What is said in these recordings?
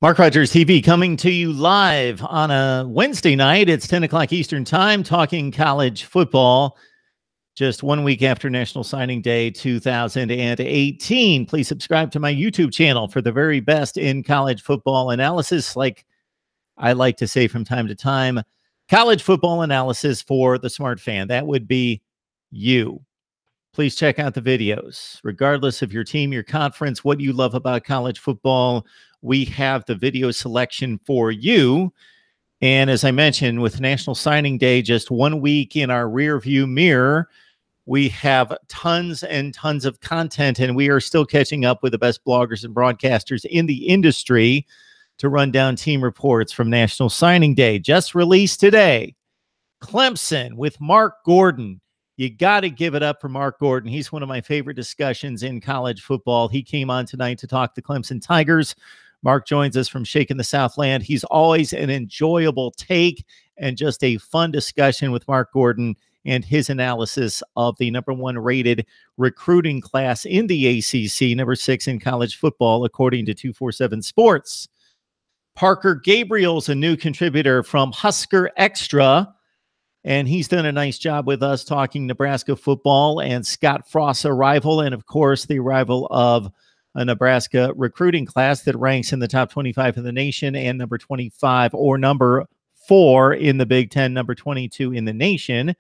Mark Rogers TV coming to you live on a Wednesday night. It's 10 o'clock Eastern time, talking college football. Just 1 week after National Signing Day 2018. Please subscribe to my YouTube channel for the very best in college football analysis. Like I like to say from time to time, college football analysis for the smart fan. That would be you. Please check out the videos. Regardless of your team, your conference, what you love about college football, we have the video selection for you. And as I mentioned, with National Signing Day just 1 week in our rear view mirror, we have tons and tons of content, and we are still catching up with the best bloggers and broadcasters in the industry to run down team reports from National Signing Day. Just released today, Clemson with Mark Gordon. You got to give it up for Mark Gordon. He's one of my favorite discussions in college football. He came on tonight to talk the Clemson Tigers. Mark joins us from Shaking the Southland. He's always an enjoyable take and just a fun discussion with Mark Gordon and his analysis of the #1 rated recruiting class in the ACC, #6 in college football, according to 247 Sports. Parker Gabriel's a new contributor from Husker Extra, and he's done a nice job with us talking Nebraska football and Scott Frost's arrival, and of course the arrival of a Nebraska recruiting class that ranks in the top 25 in the nation and number 25 or number 4 in the Big Ten, number 22 in the nation.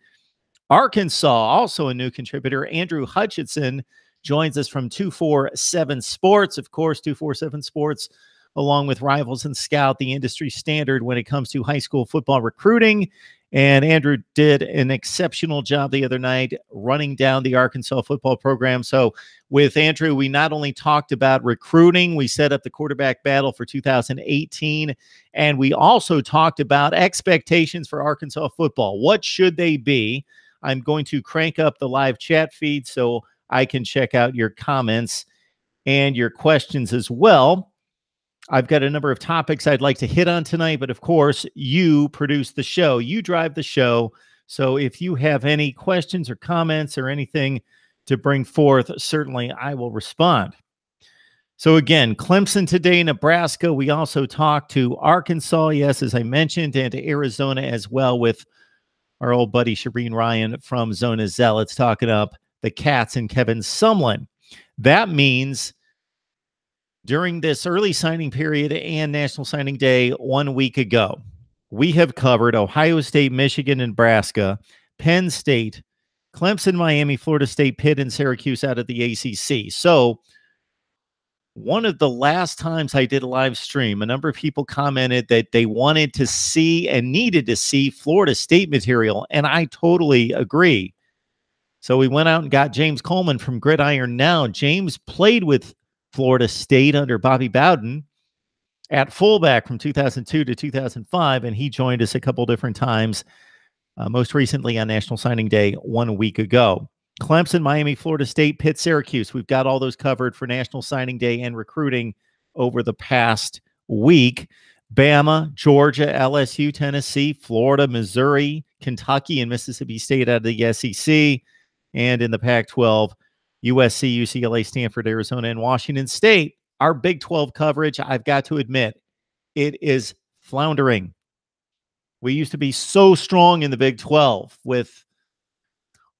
Arkansas, also a new contributor, Andrew Hutchinson, joins us from 247 Sports. Of course, 247 Sports, along with Rivals and Scout, the industry standard when it comes to high school football recruiting. And Andrew did an exceptional job the other night running down the Arkansas football program. So with Andrew, we not only talked about recruiting, we set up the quarterback battle for 2018, and we also talked about expectations for Arkansas football. What should they be? I'm going to crank up the live chat feed so I can check out your comments and your questions as well. I've got a number of topics I'd like to hit on tonight, but of course, you produce the show. You drive the show. So if you have any questions or comments or anything to bring forth, certainly I will respond. So again, Clemson today, Nebraska. We also talked to Arkansas, yes, as I mentioned, and to Arizona as well with our old buddy Shireen Ryan from Zona Zealots talking up the Cats and Kevin Sumlin. That means during this early signing period and National Signing Day 1 week ago, we have covered Ohio State, Michigan, and Nebraska, Penn State, Clemson, Miami, Florida State, Pitt, and Syracuse out of the ACC. So one of the last times I did a live stream, a number of people commented that they wanted to see and needed to see Florida State material, and I totally agree. So we went out and got James Coleman from Gridiron Now. James played with Florida State under Bobby Bowden at fullback from 2002 to 2005, and he joined us a couple different times, most recently on National Signing Day 1 week ago. Clemson, Miami, Florida State, Pitt, Syracuse. We've got all those covered for National Signing Day and recruiting over the past week. Bama, Georgia, LSU, Tennessee, Florida, Missouri, Kentucky, and Mississippi State out of the SEC. And in the Pac-12, USC, UCLA, Stanford, Arizona, and Washington State. Our Big 12 coverage, I've got to admit, it is floundering. We used to be so strong in the Big 12 with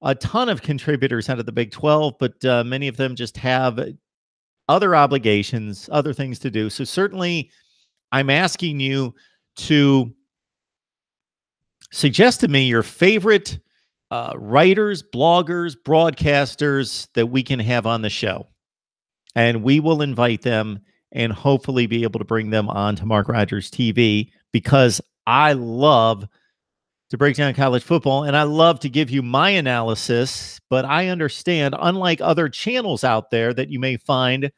a ton of contributors out of the Big 12, but many of them just have other obligations, other things to do. So certainly I'm asking you to suggest to me your favorite writers, bloggers, broadcasters that we can have on the show. And we will invite them and hopefully be able to bring them on to Mark Rogers TV, because I love to break down college football and I love to give you my analysis. But I understand, unlike other channels out there that you may find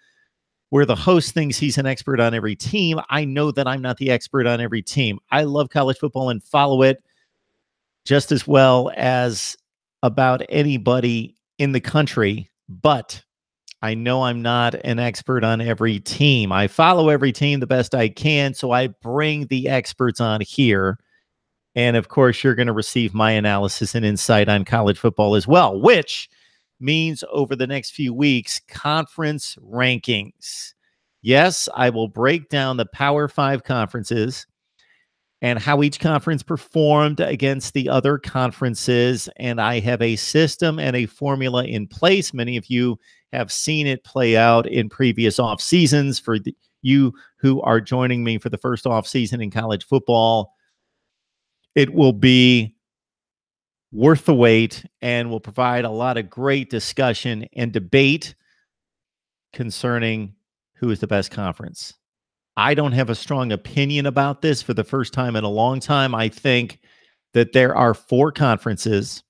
where the host thinks he's an expert on every team, I know that I'm not the expert on every team. I love college football and follow it just as well as about anybody in the country, but I know I'm not an expert on every team. I follow every team the best I can, so I bring the experts on here. And of course, you're going to receive my analysis and insight on college football as well, which means over the next few weeks, conference rankings. Yes, I will break down the Power Five conferences and how each conference performed against the other conferences. And I have a system and a formula in place. Many of you have seen it play out in previous off seasons. For you who are joining me for the first off season in college football, it will be worth the wait and will provide a lot of great discussion and debate concerning who is the best conference. I don't have a strong opinion about this for the first time in a long time. I think that there are four conferences,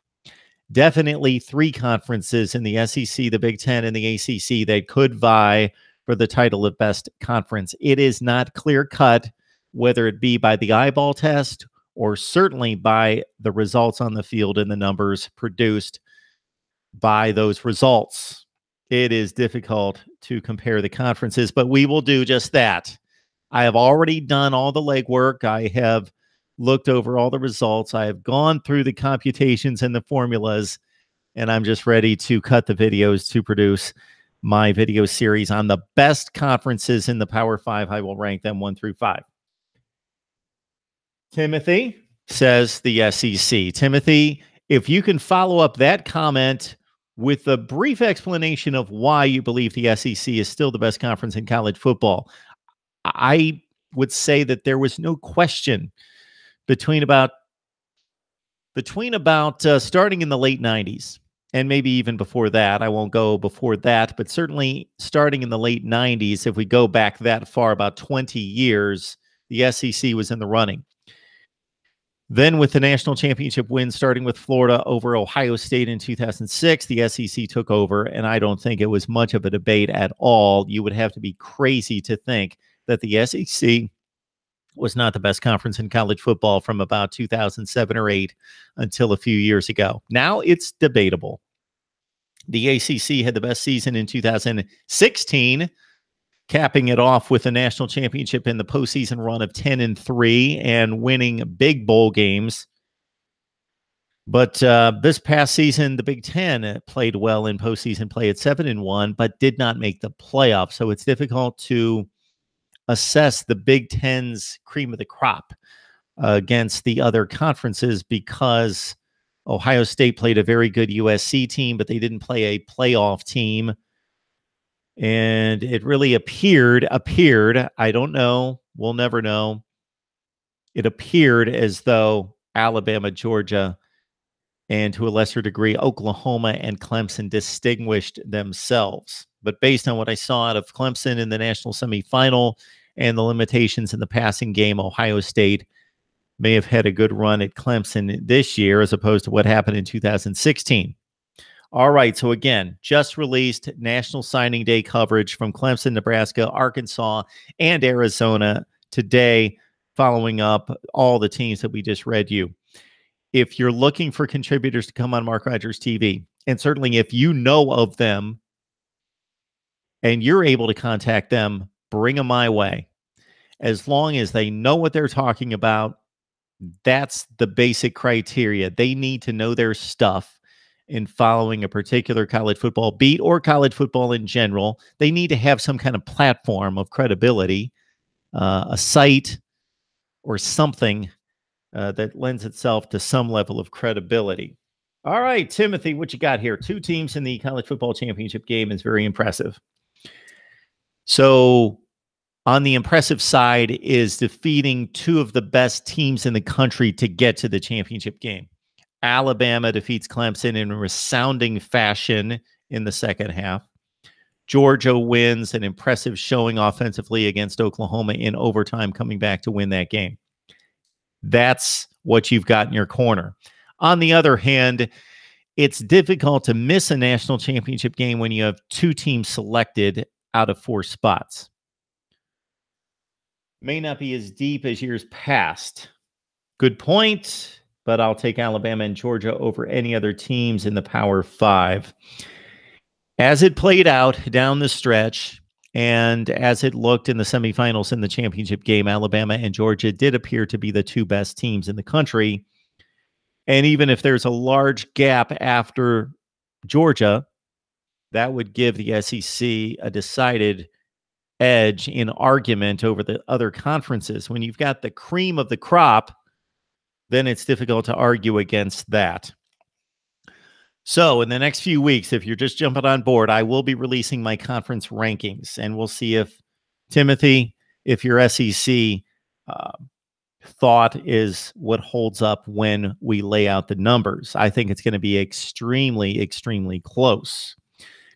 definitely three conferences in the SEC, the Big Ten, and the ACC that could vie for the title of best conference. It is not clear cut, whether it be by the eyeball test or certainly by the results on the field and the numbers produced by those results. It is difficult to compare the conferences, but we will do just that. I have already done all the legwork. I have looked over all the results. I have gone through the computations and the formulas, and I'm just ready to cut the videos to produce my video series on the best conferences in the Power Five. I will rank them 1 through 5. Timothy says the SEC. Timothy, if you can follow up that comment with a brief explanation of why you believe the SEC is still the best conference in college football. I would say that there was no question between about starting in the late 90s and maybe even before that. I won't go before that, but certainly starting in the late 90s, if we go back that far, about 20 years, the SEC was in the running. Then with the national championship win, starting with Florida over Ohio State in 2006, the SEC took over, and I don't think it was much of a debate at all. You would have to be crazy to think that the SEC was not the best conference in college football from about 2007 or 8 until a few years ago. Now it's debatable. The ACC had the best season in 2016, capping it off with a national championship in the postseason run of 10-3 and winning big bowl games. But this past season, the Big Ten played well in postseason play at 7-1, but did not make the playoffs. So it's difficult to assess the Big Ten's cream of the crop against the other conferences because Ohio State played a very good USC team, but they didn't play a playoff team. And it really appeared, I don't know, we'll never know. It appeared as though Alabama, Georgia, and to a lesser degree, Oklahoma and Clemson distinguished themselves. But based on what I saw out of Clemson in the national semifinal and the limitations in the passing game, Ohio State may have had a good run at Clemson this year as opposed to what happened in 2016. All right, so again, just released National Signing Day coverage from Clemson, Nebraska, Arkansas, and Arizona today, following up all the teams that we just read you. If you're looking for contributors to come on Mark Rogers TV, and certainly if you know of them and you're able to contact them, bring them my way. As long as they know what they're talking about, that's the basic criteria. They need to know their stuff in following a particular college football beat or college football in general. They need to have some kind of platform of credibility, a site or something that lends itself to some level of credibility. All right, Timothy, what you got here? 2 teams in the college football championship game is very impressive. So on the impressive side is defeating 2 of the best teams in the country to get to the championship game. Alabama defeats Clemson in a resounding fashion in the second half. Georgia wins an impressive showing offensively against Oklahoma in overtime, coming back to win that game. That's what you've got in your corner. On the other hand, it's difficult to miss a national championship game when you have 2 teams selected out of 4 spots. May not be as deep as years past. Good point, but I'll take Alabama and Georgia over any other teams in the Power 5. As it played out down the stretch, and as it looked in the semifinals in the championship game, Alabama and Georgia did appear to be the 2 best teams in the country. And even if there's a large gap after Georgia, that would give the SEC a decided edge in argument over the other conferences. When you've got the cream of the crop, then it's difficult to argue against that. So in the next few weeks, if you're just jumping on board, I will be releasing my conference rankings, and we'll see if Timothy, if your SEC thought is what holds up when we lay out the numbers. I think it's going to be extremely, extremely close.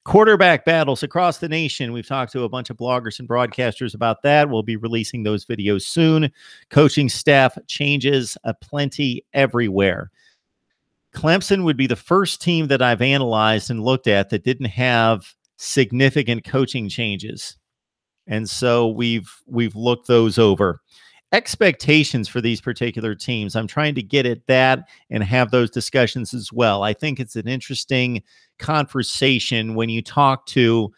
Quarterback battles across the nation. We've talked to a bunch of bloggers and broadcasters about that. We'll be releasing those videos soon. Coaching staff changes aplenty everywhere. Clemson would be the first team that I've analyzed and looked at that didn't have significant coaching changes. And so we've looked those over. Expectations for these particular teams. I'm trying to get at that and have those discussions as well. I think it's an interesting conversation when you talk to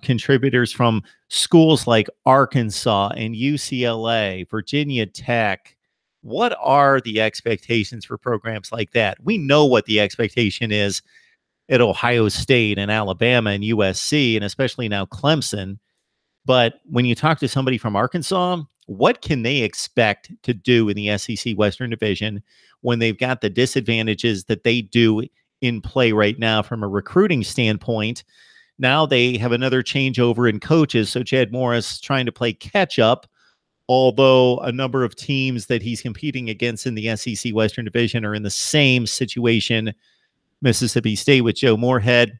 contributors from schools like Arkansas and UCLA, Virginia Tech. What are the expectations for programs like that? We know what the expectation is at Ohio State and Alabama and USC, and especially now Clemson. But when you talk to somebody from Arkansas, what can they expect to do in the SEC Western Division when they've got the disadvantages that they do in play right now from a recruiting standpoint? Now they have another changeover in coaches, so Chad Morris trying to play catch up, although a number of teams that he's competing against in the SEC Western Division are in the same situation. Mississippi State with Joe Moorhead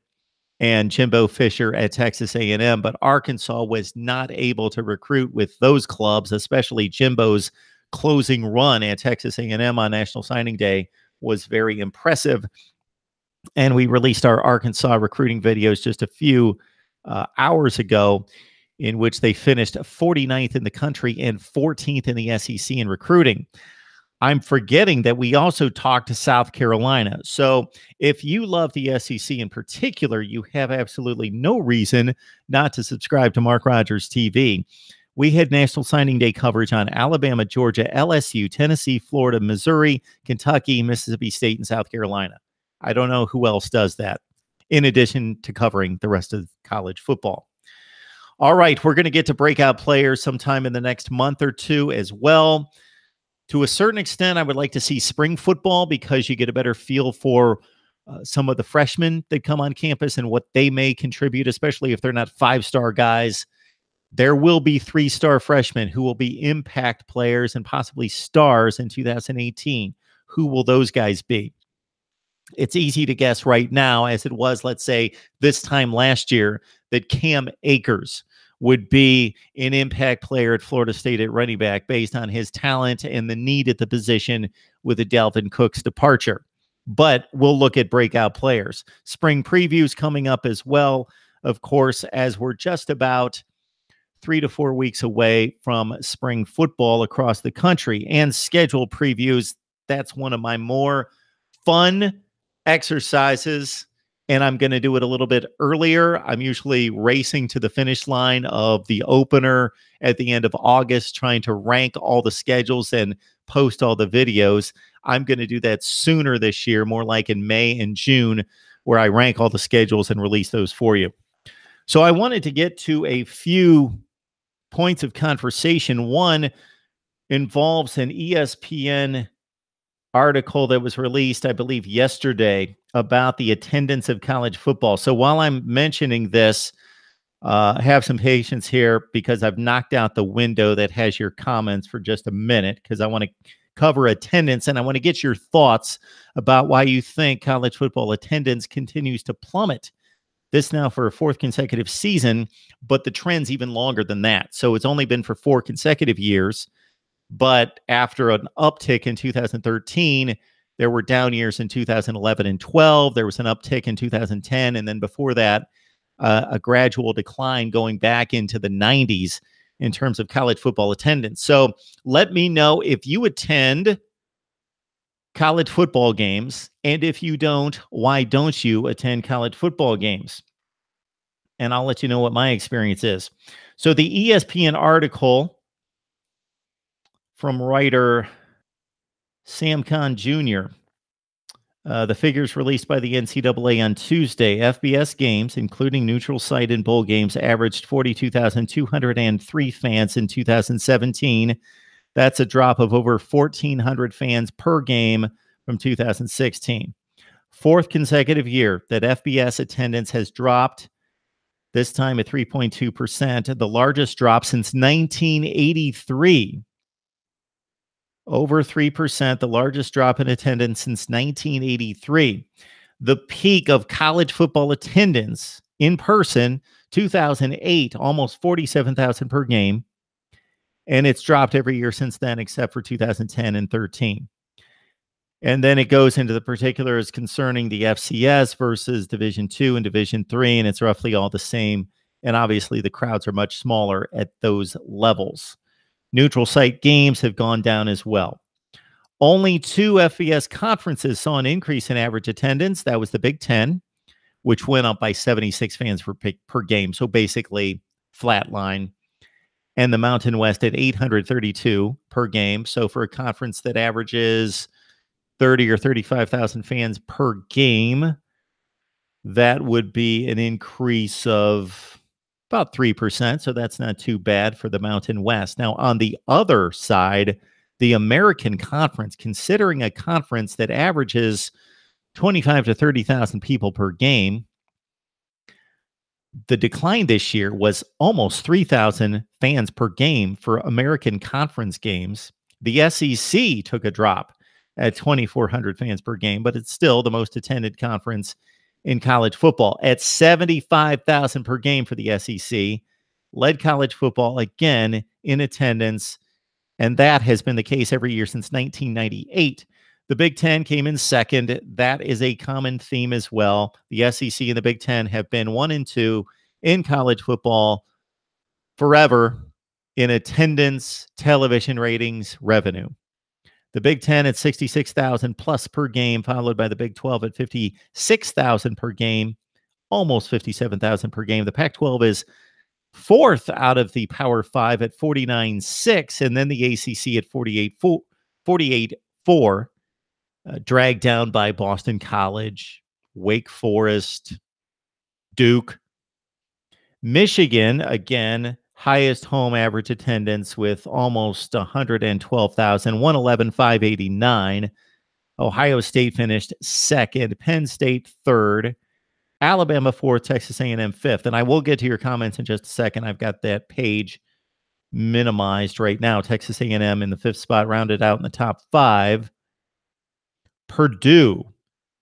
and Jimbo Fisher at Texas A&M, but Arkansas was not able to recruit with those clubs, especially Jimbo's closing run at Texas A&M on National Signing Day was very impressive. And we released our Arkansas recruiting videos just a few hours ago, in which they finished 49th in the country and 14th in the SEC in recruiting. I'm forgetting that we also talked to South Carolina. So if you love the SEC in particular, you have absolutely no reason not to subscribe to Mark Rogers TV. We had National Signing Day coverage on Alabama, Georgia, LSU, Tennessee, Florida, Missouri, Kentucky, Mississippi State, and South Carolina. I don't know who else does that, in addition to covering the rest of college football. All right, we're going to get to breakout players sometime in the next month or two as well. To a certain extent, I would like to see spring football because you get a better feel for some of the freshmen that come on campus and what they may contribute, especially if they're not five-star guys. There will be three-star freshmen who will be impact players and possibly stars in 2018. Who will those guys be? It's easy to guess right now, as it was, let's say, this time last year, that Cam Akers would be an impact player at Florida State at running back based on his talent and the need at the position with a Dalvin Cook's departure. But we'll look at breakout players. Spring previews coming up as well, of course, as we're just about 3 to 4 weeks away from spring football across the country. And schedule previews, that's one of my more fun exercises, and I'm going to do it a little bit earlier. I'm usually racing to the finish line of the opener at the end of August, trying to rank all the schedules and post all the videos. I'm going to do that sooner this year, more like in May and June, where I rank all the schedules and release those for you. So I wanted to get to a few points of conversation. One involves an ESPN article that was released, I believe, yesterday about the attendance of college football. So while I'm mentioning this, have some patience here because I've knocked out the window that has your comments for just a minute because I want to cover attendance and I want to get your thoughts about why you think college football attendance continues to plummet. This now for a fourth consecutive season, but the trend's even longer than that. So it's only been for 4 consecutive years. But after an uptick in 2013, there were down years in 2011 and 12. There was an uptick in 2010. And then before that, a gradual decline going back into the 90s in terms of college football attendance. So let me know if you attend college football games. And if you don't, why don't you attend college football games? And I'll let you know what my experience is. So the ESPN article from writer Sam Khan Jr. The figures released by the NCAA on Tuesday, FBS games, including neutral site and bowl games, averaged 42,203 fans in 2017. That's a drop of over 1,400 fans per game from 2016. Fourth consecutive year that FBS attendance has dropped, this time at 3.2%, the largest drop since 1983. Over 3%, the largest drop in attendance since 1983. The peak of college football attendance in person, 2008, almost 47,000 per game. And it's dropped every year since then, except for 2010 and 13. And then it goes into the particulars concerning the FCS versus Division II and Division III, and it's roughly all the same. And obviously, the crowds are much smaller at those levels. Neutral site games have gone down as well. Only two FBS conferences saw an increase in average attendance. That was the Big Ten, which went up by 76 fans per game. So basically, flatline. And the Mountain West at 832 per game. So for a conference that averages 30 or 35,000 fans per game, that would be an increase of about 3%. So that's not too bad for the Mountain West. Now, on the other side, the American Conference, considering a conference that averages 25 to 30,000 people per game, the decline this year was almost 3,000 fans per game for American Conference games. The SEC took a drop at 2,400 fans per game, but it's still the most attended conference in college football at 75,000 per game for the SEC. Led college football again in attendance, and that has been the case every year since 1998. The Big Ten came in second. That is a common theme as well. The SEC and the Big Ten have been 1 and 2 in college football forever in attendance, television ratings, revenue. The Big Ten at 66,000 plus per game, followed by the Big 12 at 56,000 per game, almost 57,000 per game. The Pac-12 is fourth out of the Power 5 at 49.6, and then the ACC at 48.4. Dragged down by Boston College, Wake Forest, Duke. Michigan, again, highest home average attendance with almost 112,000, 111,589. Ohio State finished second, Penn State third, Alabama fourth, Texas A&M fifth. And I will get to your comments in just a second. I've got that page minimized right now. Texas A&M in the fifth spot, rounded out in the top 5. Purdue,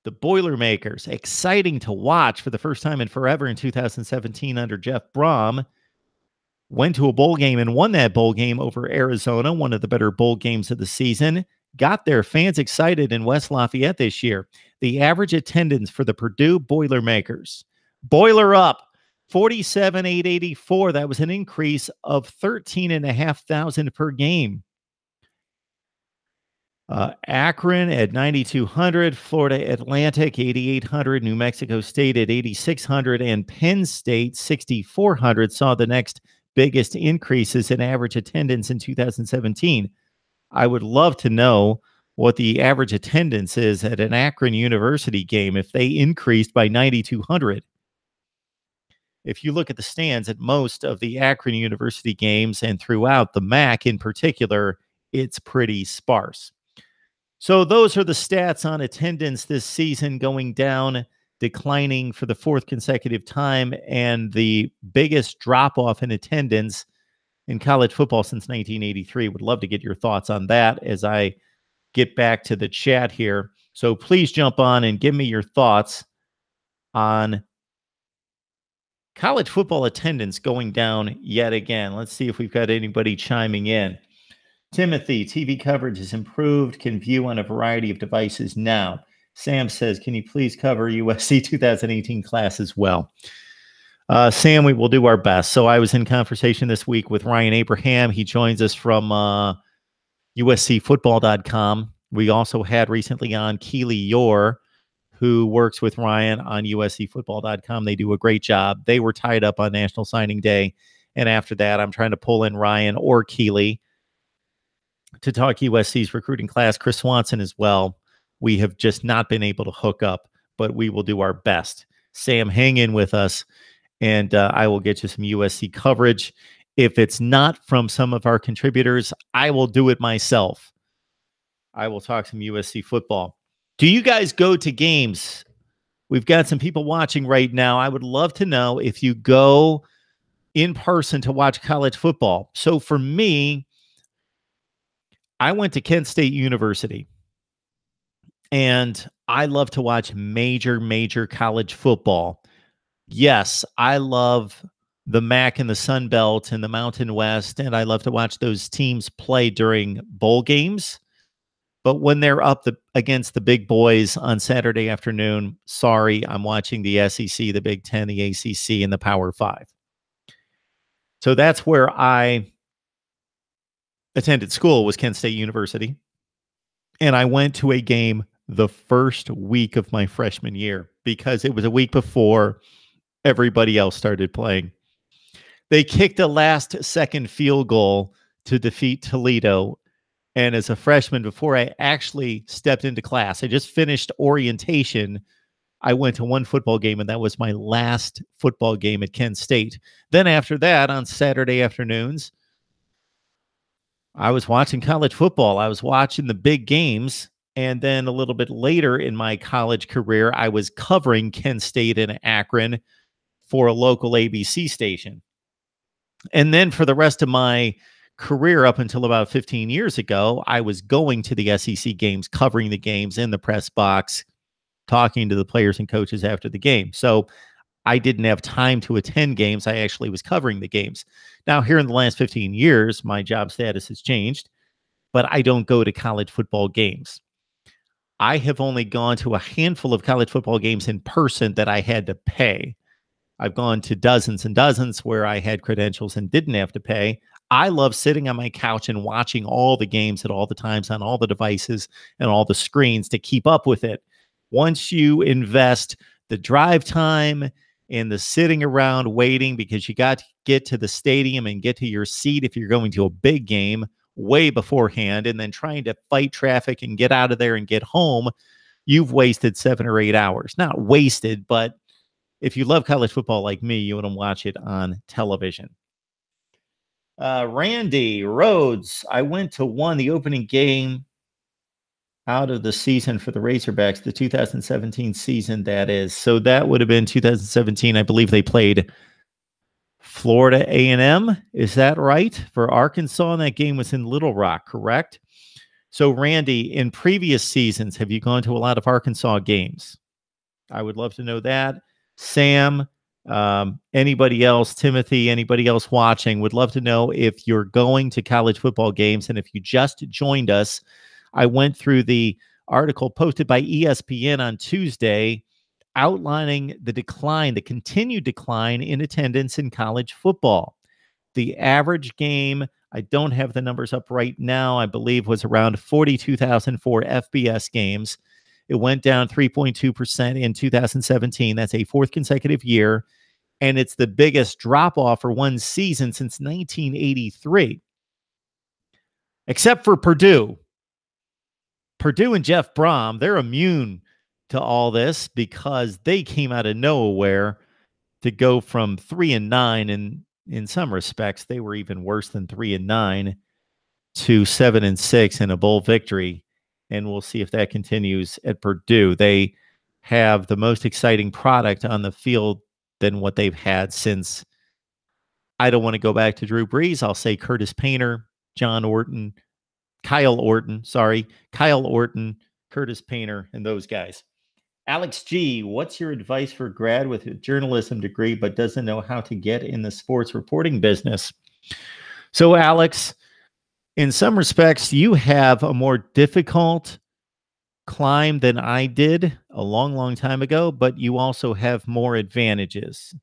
the Boilermakers, exciting to watch for the first time in forever in 2017 under Jeff Brom. Went to a bowl game and won that bowl game over Arizona, one of the better bowl games of the season. Got their fans excited in West Lafayette this year. The average attendance for the Purdue Boilermakers, Boiler up, 47,884. That was an increase of 13,500 per game. Akron at 9,200, Florida Atlantic 8,800, New Mexico State at 8,600, and Penn State 6,400 saw the next biggest increases in average attendance in 2017. I would love to know what the average attendance is at an Akron University game if they increased by 9,200. If you look at the stands at most of the Akron University games and throughout the MAC in particular, it's pretty sparse. So those are the stats on attendance this season, going down, declining for the fourth consecutive time, and the biggest drop-off in attendance in college football since 1983. Would love to get your thoughts on that as I get back to the chat here. So please jump on and give me your thoughts on college football attendance going down yet again. Let's see if we've got anybody chiming in. Timothy, TV coverage has improved, can view on a variety of devices now. Sam says, can you please cover USC 2018 class as well? Sam, we will do our best. So I was in conversation this week with Ryan Abraham. He joins us from USCfootball.com. We also had recently on Keely Yor, who works with Ryan on USCfootball.com. They do a great job. They were tied up on National Signing Day. And after that, I'm trying to pull in Ryan or Keely to talk USC's recruiting class. Chris Swanson as well We have just not been able to hook up, but we will do our best. Sam, hang in with us, and I will get you some USC coverage. If it's not from some of our contributors, I will do it myself. I will talk some USC football. Do you guys go to games? We've got some people watching right now. I would love to know if you go in person to watch college football. So for me, I went to Kent State University, and I love to watch major college football. Yes, I love the MAC and the Sun Belt and the Mountain West, and I love to watch those teams play during bowl games. But when they're up against the big boys on Saturday afternoon, sorry, I'm watching the SEC, the Big Ten, the ACC, and the Power Five. So that's where I attended school, was Kent State University. And I went to a game the first week of my freshman year because it was a week before everybody else started playing. They kicked a last-second field goal to defeat Toledo. And as a freshman, before I actually stepped into class, I just finished orientation. I went to one football game, and that was my last football game at Kent State. Then after that, on Saturday afternoons, I was watching college football. I was watching the big games. And then a little bit later in my college career, I was covering Kent State in Akron for a local ABC station. And then for the rest of my career, up until about 15 years ago, I was going to the SEC games, covering the games in the press box, talking to the players and coaches after the game. So I didn't have time to attend games. I actually was covering the games. Now, here in the last 15 years, my job status has changed, but I don't go to college football games. I have only gone to a handful of college football games in person that I had to pay. I've gone to dozens and dozens where I had credentials and didn't have to pay. I love sitting on my couch and watching all the games at all the times on all the devices and all the screens to keep up with it. Once you invest the drive time and the sitting around waiting, because you got to get to the stadium and get to your seat if you're going to a big game way beforehand, and then trying to fight traffic and get out of there and get home, you've wasted 7 or 8 hours. Not wasted, but if you love college football like me, you want to watch it on television. Randy Rhodes, I went to the opening game out of the season for the Razorbacks, the 2017 season, that is. So that would have been 2017. I believe they played Florida A&M. Is that right? For Arkansas, and that game was in Little Rock, correct? So, Randy, in previous seasons, have you gone to a lot of Arkansas games? I would love to know that. Sam, anybody else, Timothy, anybody else watching, would love to know if you're going to college football games. And if you just joined us, I went through the article posted by ESPN on Tuesday outlining the continued decline in attendance in college football. The average game, I don't have the numbers up right now, I believe was around 42,000 for FBS games. It went down 3.2% in 2017. That's a fourth consecutive year. And it's the biggest drop off for one season since 1983. Except for Purdue. Purdue and Jeff Brom, they're immune to all this because they came out of nowhere to go from 3-9. And in some respects, they were even worse than 3-9 to 7-6 in a bowl victory. And we'll see if that continues at Purdue. They have the most exciting product on the field than what they've had since, I don't want to go back to Drew Brees. I'll say Curtis Painter, Kyle Orton, Curtis Painter, and those guys. Alex G, what's your advice for a grad with a journalism degree but doesn't know how to get in the sports reporting business? So, Alex, in some respects, you have a more difficult climb than I did a long time ago, but you also have more advantages.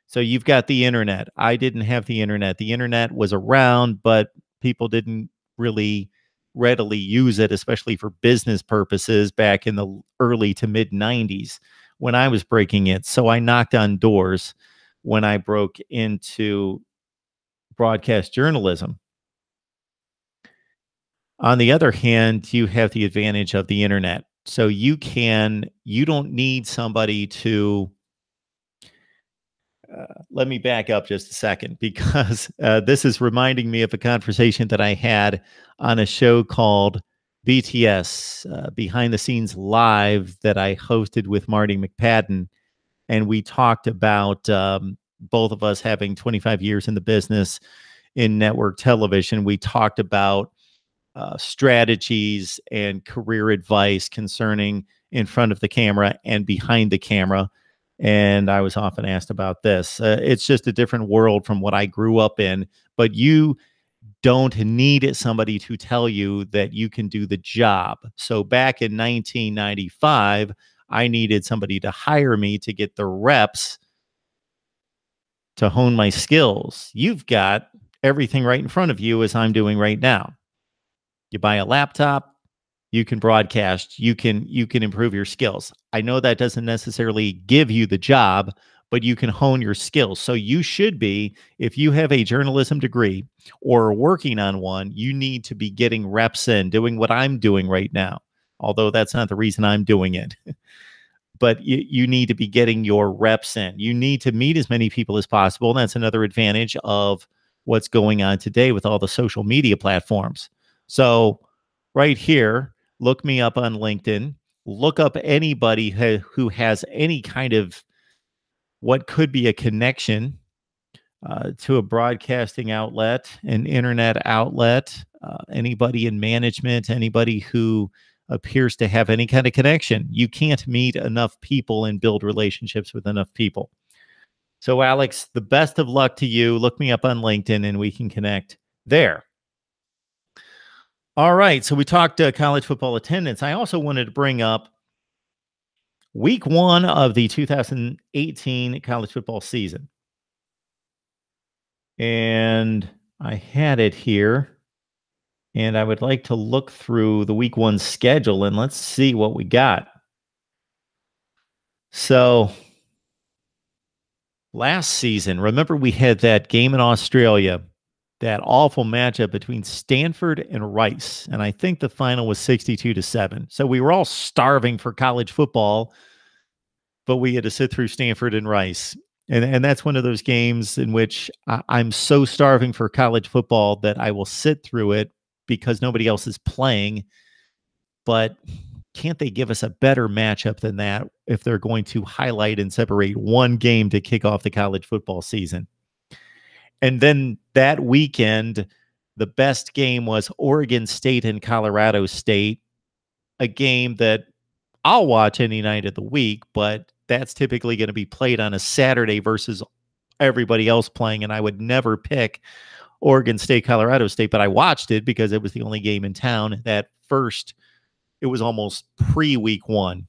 So you've got the internet. I didn't have the internet. The internet was around, but people didn't really readily use it, especially for business purposes back in the early to mid 90s when I was breaking it. So I knocked on doors when I broke into broadcast journalism. On the other hand, you have the advantage of the internet. So you don't need somebody to, let me back up just a second, because this is reminding me of a conversation that I had on a show called BTS, Behind the Scenes Live, that I hosted with Marty McPadden. And we talked about both of us having 25 years in the business in network television. We talked about strategies and career advice concerning in front of the camera and behind the camera. And I was often asked about this. It's just a different world from what I grew up in, but you don't need somebody to tell you that you can do the job. So back in 1995, I needed somebody to hire me to get the reps to hone my skills. You've got everything right in front of you, as I'm doing right now. You buy a laptop, you can broadcast, you can improve your skills. I know that doesn't necessarily give you the job, but you can hone your skills. So you should be, if you have a journalism degree or working on one, you need to be getting reps in, doing what I'm doing right now. Although that's not the reason I'm doing it. But you need to be getting your reps in. You need to meet as many people as possible. And that's another advantage of what's going on today with all the social media platforms. So right here, look me up on LinkedIn. Look up anybody who has any kind of what could be a connection to a broadcasting outlet, an internet outlet, anybody in management, anybody who appears to have any kind of connection. You can't meet enough people and build relationships with enough people. So, Alex, the best of luck to you. Look me up on LinkedIn and we can connect there. All right. So, we talked college football attendance. I also wanted to bring up week 1 of the 2018 college football season. And I had it here. And I would like to look through the week 1 schedule and let's see what we got. So last season, remember we had that game in Australia, that awful matchup between Stanford and Rice. And I think the final was 62-7. So we were all starving for college football, but we had to sit through Stanford and Rice. And that's one of those games in which I'm so starving for college football that I will sit through it because nobody else is playing. But can't they give us a better matchup than that if they're going to highlight and separate one game to kick off the college football season? And then that weekend, the best game was Oregon State and Colorado State, a game that I'll watch any night of the week, but that's typically going to be played on a Saturday versus everybody else playing. And I would never pick Oregon State, Colorado State, but I watched it because it was the only game in town. That first, it was almost pre-week 1.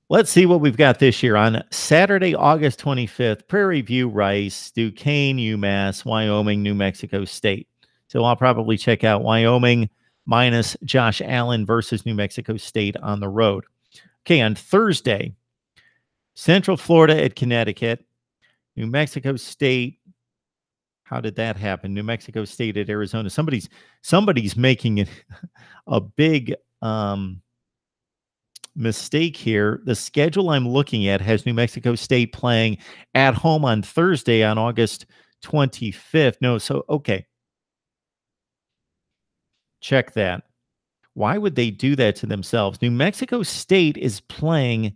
Let's see what we've got this year. On Saturday, August 25th, Prairie View, Rice, Duquesne, UMass, Wyoming, New Mexico State. So I'll probably check out Wyoming minus Josh Allen versus New Mexico State on the road. Okay, on Thursday, Central Florida at Connecticut, New Mexico State. How did that happen? New Mexico State at Arizona. Somebody's making it a big mistake here. The schedule I'm looking at has New Mexico State playing at home on Thursday on August 25th. No, so okay. Check that. Why would they do that to themselves? New Mexico State is playing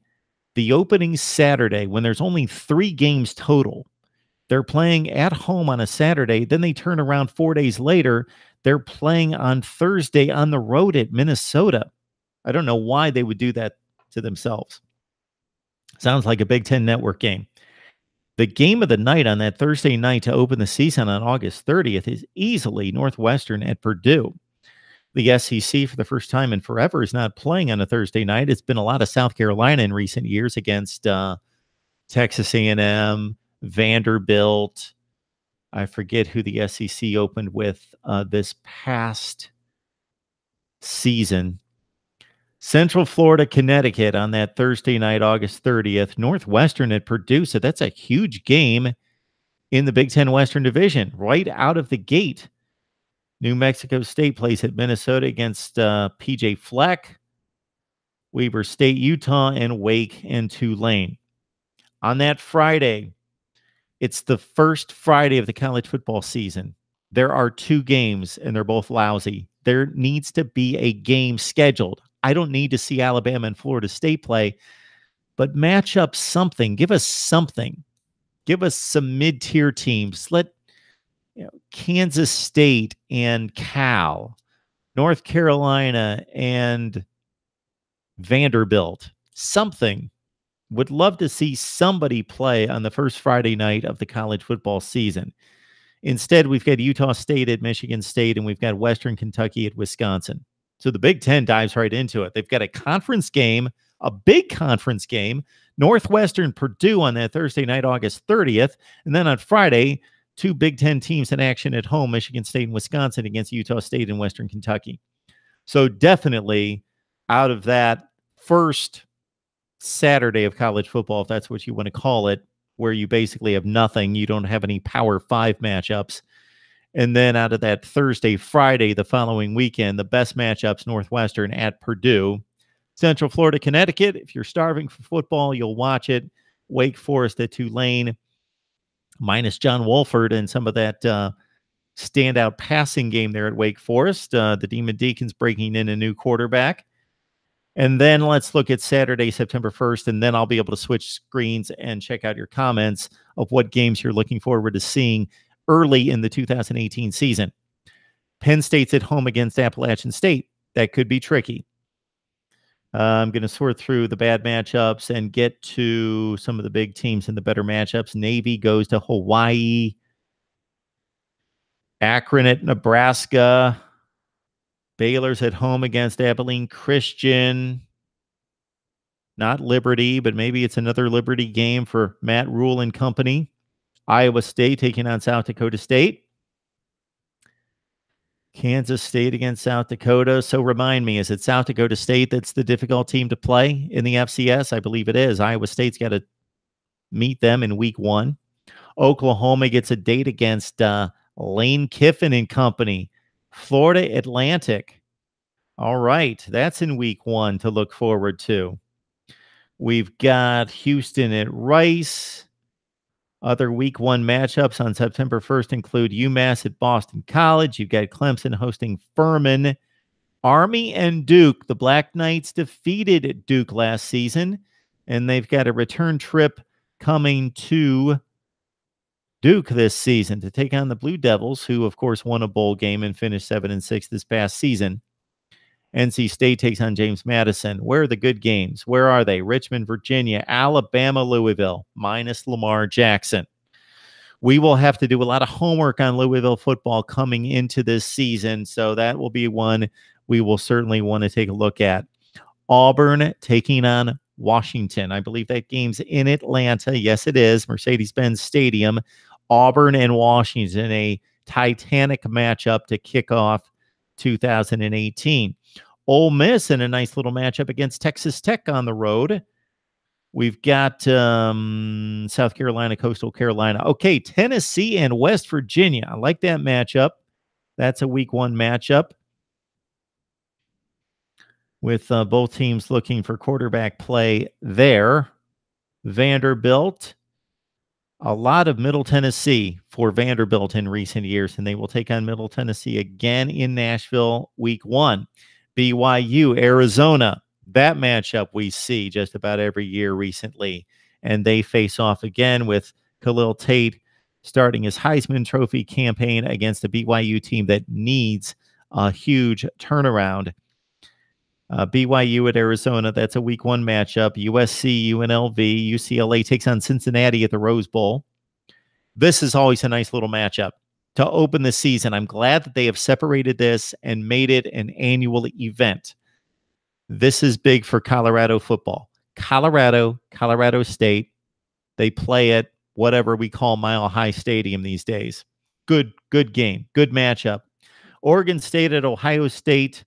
the opening Saturday when there's only 3 games total. They're playing at home on a Saturday. Then they turn around 4 days later. They're playing on Thursday on the road at Minnesota. I don't know why they would do that to themselves. Sounds like a Big Ten Network game. The game of the night on that Thursday night to open the season on August 30th is easily Northwestern at Purdue. The SEC, for the first time in forever, is not playing on a Thursday night. It's been a lot of South Carolina in recent years against Texas A&M, Vanderbilt. I forget who the SEC opened with this past season. Central Florida, Connecticut on that Thursday night, August 30th. Northwestern at Purdue. So that's a huge game in the Big Ten Western Division right out of the gate. New Mexico State plays at Minnesota against PJ Fleck. Weber State, Utah, and Wake and Tulane. On that Friday, it's the first Friday of the college football season. There are 2 games, and they're both lousy. There needs to be a game scheduled. I don't need to see Alabama and Florida State play, but match up something. Give us something. Give us some mid-tier teams. Let Kansas State and Cal, North Carolina and Vanderbilt, something. Would love to see somebody play on the first Friday night of the college football season. Instead, we've got Utah State at Michigan State, and we've got Western Kentucky at Wisconsin. So the Big Ten dives right into it. They've got a conference game, a big conference game, Northwestern Purdue on that Thursday night, August 30th. And then on Friday, 2 Big Ten teams in action at home, Michigan State and Wisconsin against Utah State and Western Kentucky. So definitely out of that first Saturday of college football, if that's what you want to call it, where you basically have nothing, you don't have any Power 5 matchups. And then out of that Thursday, Friday, the following weekend, the best matchups, Northwestern at Purdue. Central Florida, Connecticut, if you're starving for football, you'll watch it. Wake Forest at Tulane, minus John Wolford and some of that standout passing game there at Wake Forest. The Demon Deacons breaking in a new quarterback. And then let's look at Saturday, September 1st, and then I'll be able to switch screens and check out your comments of what games you're looking forward to seeing early in the 2018 season. Penn State's at home against Appalachian State. That could be tricky. I'm going to sort through the bad matchups and get to some of the big teams and the better matchups. Navy goes to Hawaii. Akron at Nebraska. Baylor's at home against Abilene Christian. Not Liberty, but maybe it's another Liberty game for Matt Rule and company. Iowa State taking on South Dakota State. Kansas State against South Dakota. So remind me, is it South Dakota State that's the difficult team to play in the FCS? I believe it is. Iowa State's got to meet them in week 1. Oklahoma gets a date against Lane Kiffin and company. Florida Atlantic. All right, that's in week 1 to look forward to. We've got Houston at Rice. Other week 1 matchups on September 1st include UMass at Boston College. You've got Clemson hosting Furman. Army and Duke. The Black Knights defeated Duke last season, and they've got a return trip coming to Duke this season to take on the Blue Devils, who, of course, won a bowl game and finished 7-6 this past season. NC State takes on James Madison. Where are the good games? Where are they? Richmond, Virginia, Alabama, Louisville, minus Lamar Jackson. We will have to do a lot of homework on Louisville football coming into this season, so that will be one we will certainly want to take a look at. Auburn taking on Washington. I believe that game's in Atlanta. Yes, it is. Mercedes-Benz Stadium. Auburn and Washington, a titanic matchup to kick off 2018. Ole Miss in a nice little matchup against Texas Tech on the road. We've got South Carolina, Coastal Carolina. Okay, Tennessee and West Virginia. I like that matchup. That's a week 1 matchup with both teams looking for quarterback play there. Vanderbilt. A lot of Middle Tennessee for Vanderbilt in recent years, and they will take on Middle Tennessee again in Nashville week 1. BYU, Arizona. That matchup we see just about every year recently, and they face off again with Khalil Tate starting his Heisman Trophy campaign against a BYU team that needs a huge turnaround. BYU at Arizona, that's a week 1 matchup. USC, UNLV, UCLA takes on Cincinnati at the Rose Bowl. This is always a nice little matchup to open the season. I'm glad that they have separated this and made it an annual event. This is big for Colorado football. Colorado State, they play at whatever we call Mile High Stadium these days. Good game, good matchup. Oregon State at Ohio State.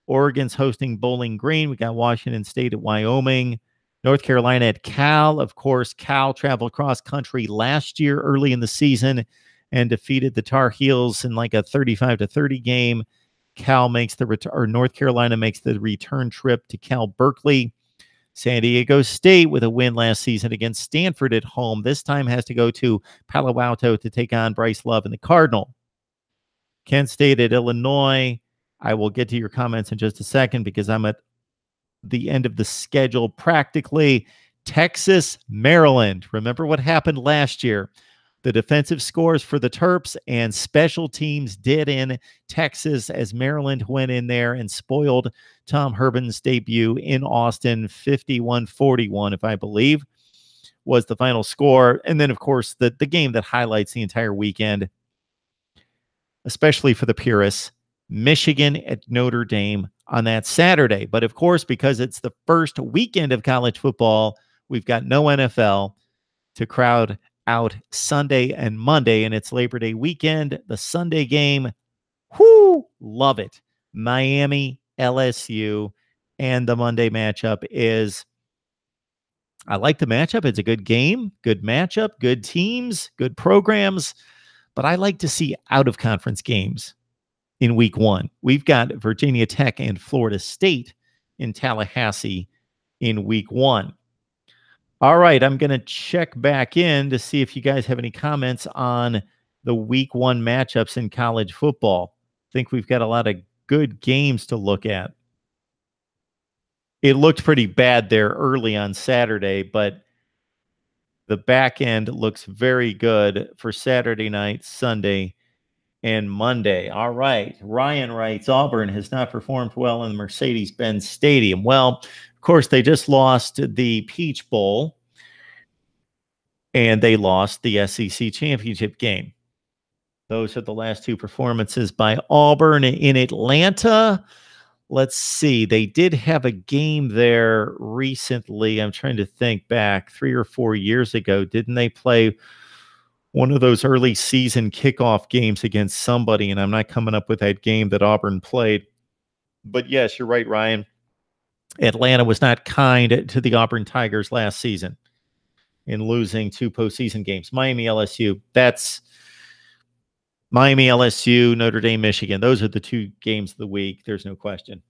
Oregon's hosting Bowling Green. We got Washington State at Wyoming. North Carolina at Cal. Of course, Cal traveled cross country last year early in the season and defeated the Tar Heels in like a 35-30 game. Cal makes the return, or North Carolina makes the return trip to Cal Berkeley. San Diego State, with a win last season against Stanford at home, this time has to go to Palo Alto to take on Bryce Love and the Cardinal. Kent State at Illinois. I will get to your comments in just a second because I'm at the end of the schedule practically. Texas, Maryland. Remember what happened last year. The defensive scores for the Terps and special teams did in Texas as Maryland went in there and spoiled Tom Herman's debut in Austin. 51-41, if I believe, was the final score. And then, of course, the game that highlights the entire weekend, especially for the purists, Michigan at Notre Dame on that Saturday. But of course, because it's the first weekend of college football, we've got no NFL to crowd out Sunday and Monday, and it's Labor Day weekend. The Sunday game, love it. Miami, LSU, and the Monday matchup is, I like the matchup. It's a good game, good matchup, good teams, good programs, but I like to see out-of-conference games in week one. We've got Virginia Tech and Florida State in Tallahassee in week one. All right, I'm going to check back in to see if you guys have any comments on the week one matchups in college football. I think we've got a lot of good games to look at. It looked pretty bad there early on Saturday, but the back end looks very good for Saturday night, Sunday, and Monday. All right. Ryan writes, Auburn has not performed well in the Mercedes-Benz Stadium. Well, of course, they just lost the Peach Bowl, and they lost the SEC championship game. Those are the last two performances by Auburn. In Atlanta, let's see. They did have a game there recently. I'm trying to think back 3 or 4 years ago. Didn't they play one of those early season kickoff games against somebody? And I'm not coming up with that game that Auburn played. But yes, you're right, Ryan. Atlanta was not kind to the Auburn Tigers last season in losing 2 postseason games. Miami, LSU. That's Miami, LSU, Notre Dame, Michigan. Those are the 2 games of the week. There's no question.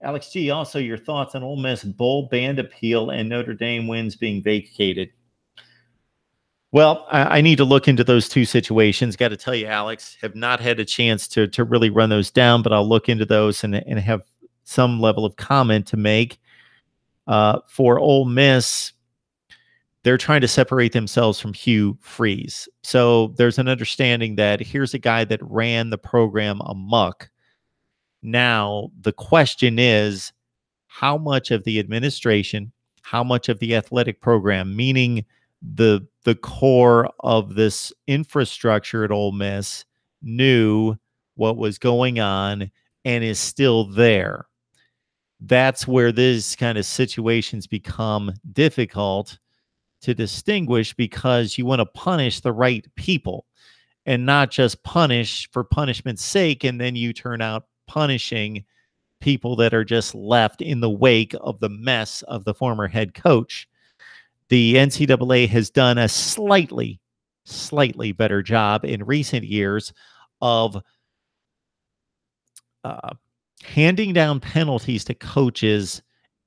Alex G., also your thoughts on Ole Miss bowl band appeal and Notre Dame wins being vacated. Well, I need to look into those 2 situations. Got to tell you, Alex, have not had a chance to really run those down, but I'll look into those and have some level of comment to make. For Ole Miss, they're trying to separate themselves from Hugh Freeze. So there's an understanding that here's a guy that ran the program amok. Now, the question is, how much of the administration, how much of the athletic program, meaning the core of this infrastructure at Ole Miss, knew what was going on and is still there? That's where these kind of situations become difficult to distinguish, because you want to punish the right people and not just punish for punishment's sake, and then you turn out punishing people that are just left in the wake of the mess of the former head coach. The NCAA has done a slightly better job in recent years of handing down penalties to coaches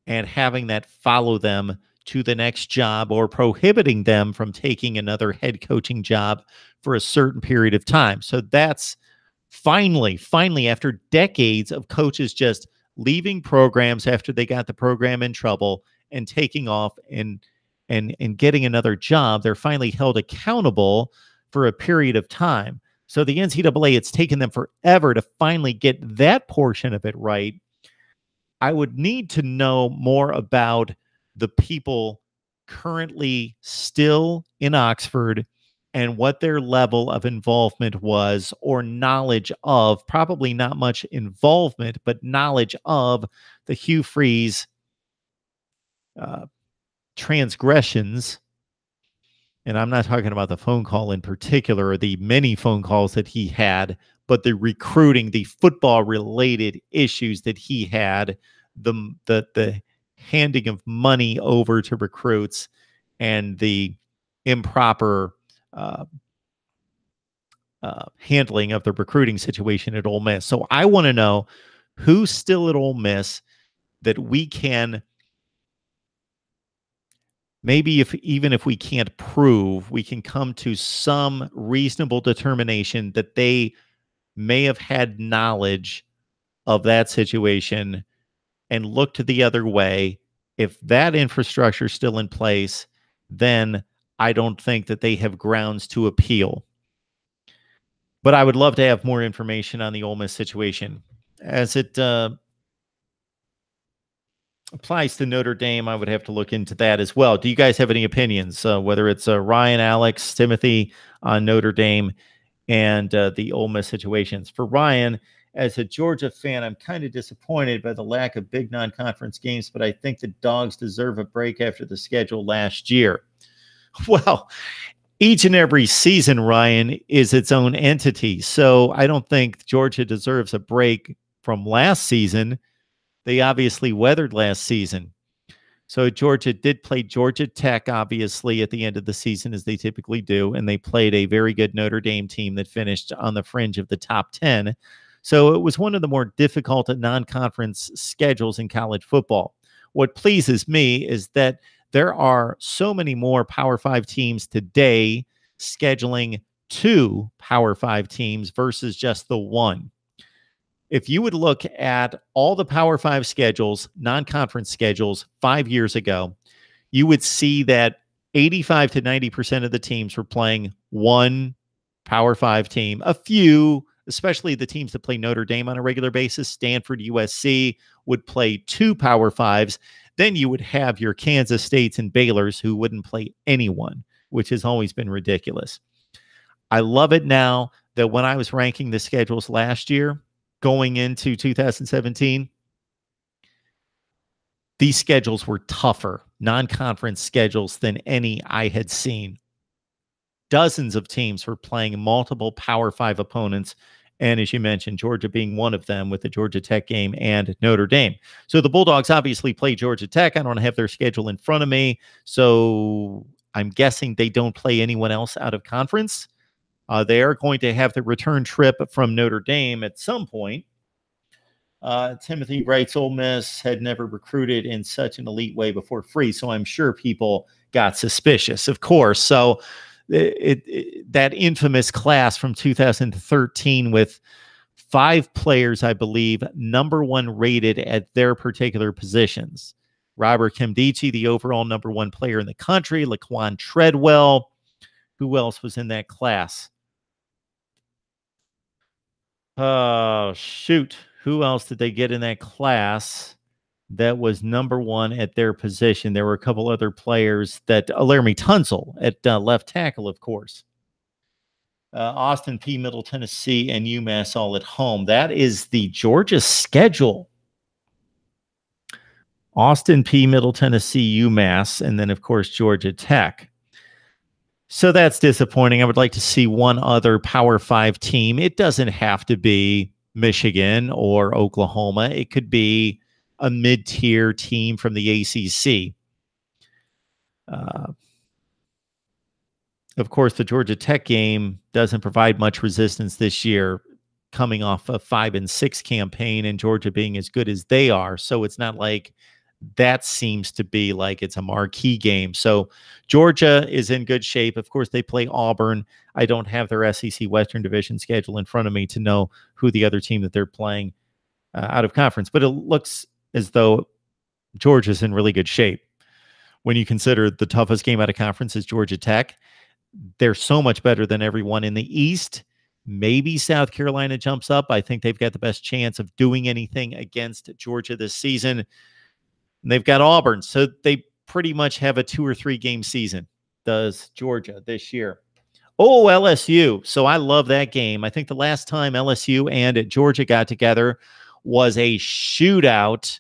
and having that follow them to the next job, or prohibiting them from taking another head coaching job for a certain period of time. So that's finally, after decades of coaches just leaving programs after they got the program in trouble and taking off and getting another job, they're finally held accountable for a period of time. So the NCAA, it's taken them forever to finally get that portion of it right. I would need to know more about the people currently still in Oxford and what their level of involvement was, or knowledge of, probably not much involvement, but knowledge of the Hugh Freeze transgressions. And I'm not talking about the phone call in particular, or the many phone calls that he had, but the recruiting, the football related issues that he had, the handing of money over to recruits, and the improper handling of the recruiting situation at Ole Miss. So I want to know who's still at Ole Miss that we can, maybe even if we can't prove, we can come to some reasonable determination that they may have had knowledge of that situation and looked the other way. If that infrastructure is still in place, then I don't think that they have grounds to appeal. But I would love to have more information on the Ole Miss situation. As it applies to Notre Dame, I would have to look into that as well. Do you guys have any opinions, whether it's Ryan, Alex, Timothy on Notre Dame and the Ole Miss situations? For Ryan, as a Georgia fan, I'm kind of disappointed by the lack of big non-conference games, but I think the Dogs deserve a break after the schedule last year. Well, each and every season, Ryan, is its own entity. So I don't think Georgia deserves a break from last season. They obviously weathered last season. So Georgia did play Georgia Tech, obviously, at the end of the season, as they typically do. And they played a very good Notre Dame team that finished on the fringe of the top 10. So it was one of the more difficult non-conference schedules in college football. What pleases me is that there are so many more Power 5 teams today scheduling 2 Power 5 teams versus just the one. If you would look at all the Power 5 schedules, non-conference schedules 5 years ago, you would see that 85 to 90% of the teams were playing one Power 5 team. A few, especially the teams that play Notre Dame on a regular basis, Stanford, USC, would play 2 Power 5s. Then you would have your Kansas States and Baylors who wouldn't play anyone, which has always been ridiculous. I love it now that when I was ranking the schedules last year, going into 2017, these schedules were tougher, non-conference schedules, than any I had seen. Dozens of teams were playing multiple Power 5 opponents, and as you mentioned, Georgia being one of them with the Georgia Tech game and Notre Dame. So the Bulldogs obviously play Georgia Tech. I don't have their schedule in front of me, so I'm guessing they don't play anyone else out of conference. They are going to have the return trip from Notre Dame at some point. Timothy writes, Ole Miss had never recruited in such an elite way before free, so I'm sure people got suspicious, of course. So that infamous class from 2013 with 5 players, I believe, number 1 rated at their particular positions. Robert Kimdichie, the overall number 1 player in the country, Laquan Treadwell. Who else was in that class? Oh, shoot. Who else did they get in that class that was number 1 at their position? There were a couple other players that Laramie Tunsil at left tackle, of course. Austin P, Middle Tennessee, and UMass all at home. That is the Georgia schedule. Austin P, Middle Tennessee, UMass, and then, of course, Georgia Tech. So that's disappointing. I would like to see one other Power 5 team. It doesn't have to be Michigan or Oklahoma. It could be a mid-tier team from the ACC. Of course, the Georgia Tech game doesn't provide much resistance this year, coming off a 5-6 campaign and Georgia being as good as they are. So it's not like that seems to be like it's a marquee game. So Georgia is in good shape. Of course, they play Auburn. I don't have their SEC Western Division schedule in front of me to know who the other team that they're playing out of conference, but it looks as though Georgia's in really good shape. When you consider the toughest game out of conference is Georgia Tech, they're so much better than everyone in the East. Maybe South Carolina jumps up. I think they've got the best chance of doing anything against Georgia this season. And they've got Auburn, so they pretty much have a 2 or 3 game season, does Georgia this year. Oh, LSU. So I love that game. I think the last time LSU and Georgia got together was a shootout.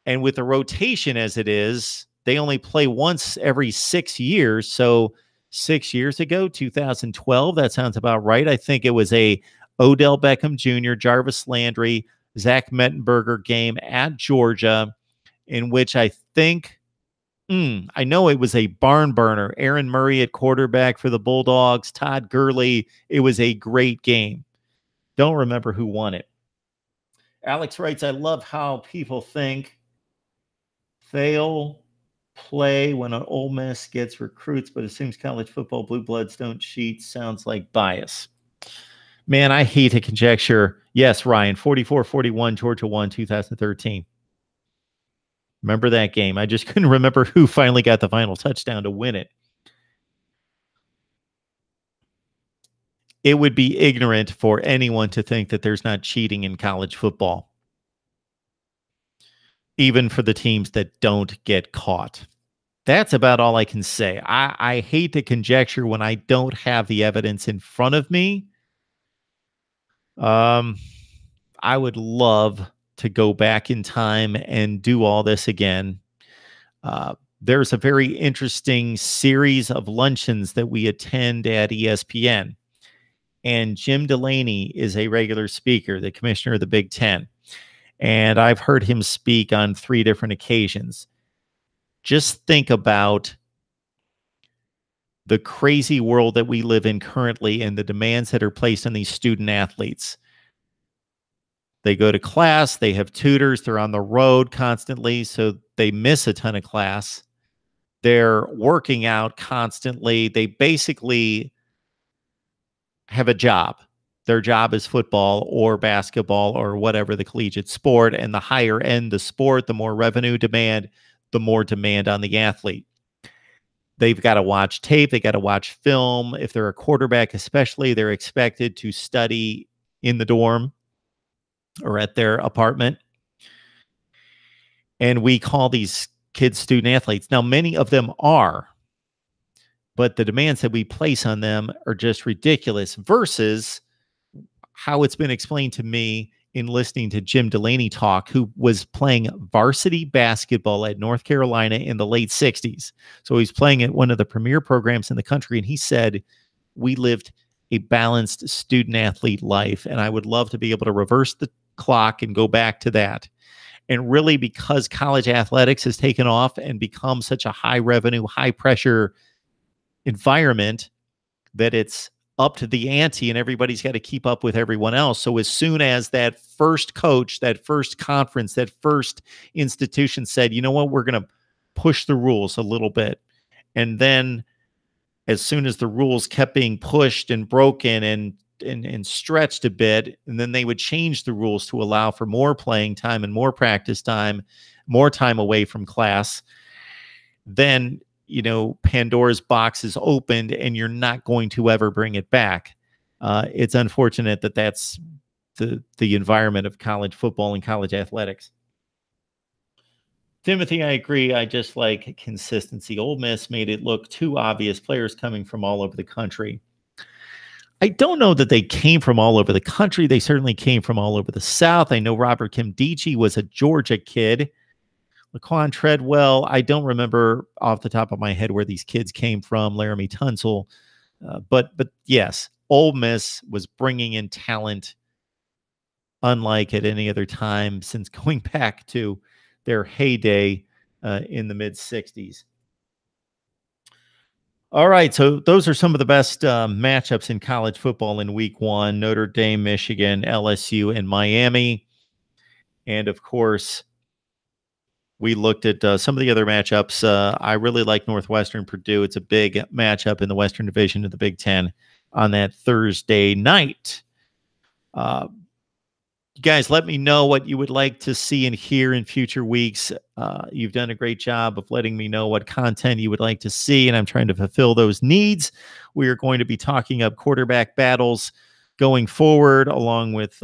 And with the rotation as it is, they only play once every 6 years. So 6 years ago, 2012, that sounds about right. I think it was a Odell Beckham Jr., Jarvis Landry, Zach Mettenberger game at Georgia, in which I think I know it was a barn burner. Aaron Murray at quarterback for the Bulldogs, Todd Gurley. It was a great game. Don't remember who won it. Alex writes, I love how people think they'll play when an Ole Miss gets recruits, but assumes college football blue bloods don't cheat. Sounds like bias. Man, I hate to conjecture. Yes, Ryan, 44-41, Georgia won 2013. Remember that game? I just couldn't remember who finally got the final touchdown to win it. It would be ignorant for anyone to think that there's not cheating in college football, even for the teams that don't get caught. That's about all I can say. I hate to conjecture when I don't have the evidence in front of me. I would love to go back in time and do all this again. There's a very interesting series of luncheons that we attend at ESPN. And Jim Delaney is a regular speaker, the commissioner of the Big Ten. And I've heard him speak on 3 different occasions. Just think about the crazy world that we live in currently and the demands that are placed on these student athletes. They go to class, they have tutors, they're on the road constantly, so they miss a ton of class. They're working out constantly. They basically have a job. Their job is football or basketball or whatever the collegiate sport. And the higher end the sport, the more revenue demand, the more demand on the athlete. They've got to watch tape. They got to watch film. If they're a quarterback, especially, they're expected to study in the dorm or at their apartment. And we call these kids student athletes. Now, many of them are, but the demands that we place on them are just ridiculous versus how it's been explained to me in listening to Jim Delaney talk, who was playing varsity basketball at North Carolina in the late 60s. So he's playing at one of the premier programs in the country. And he said, we lived a balanced student athlete life. And I would love to be able to reverse the clock and go back to that. And really, because college athletics has taken off and become such a high revenue, high pressure environment, that it's up to the ante and everybody's got to keep up with everyone else. So as soon as that first coach, that first conference, that first institution said, you know what, we're going to push the rules a little bit. And then as soon as the rules kept being pushed and broken and stretched a bit, and then they would change the rules to allow for more playing time and more practice time, more time away from class, then Pandora's box is opened and you're not going to ever bring it back. It's unfortunate that that's the environment of college football and college athletics. Timothy, I agree. I just like consistency. Ole Miss made it look too obvious, players coming from all over the country. I don't know that they came from all over the country. They certainly came from all over the South. I know Robert Kimdichie was a Georgia kid. Laquan Treadwell, I don't remember off the top of my head where these kids came from, Laramie Tunsil. But yes, Ole Miss was bringing in talent unlike at any other time since going back to their heyday in the mid-'60s. All right, so those are some of the best matchups in college football in week 1, Notre Dame, Michigan, LSU, and Miami. And, of course, we looked at some of the other matchups. I really like Northwestern Purdue. It's a big matchup in the Western Division of the Big Ten on that Thursday night. You guys, let me know what you would like to see and hear in future weeks. You've done a great job of letting me know what content you would like to see, and I'm trying to fulfill those needs. We are going to be talking up quarterback battles going forward, along with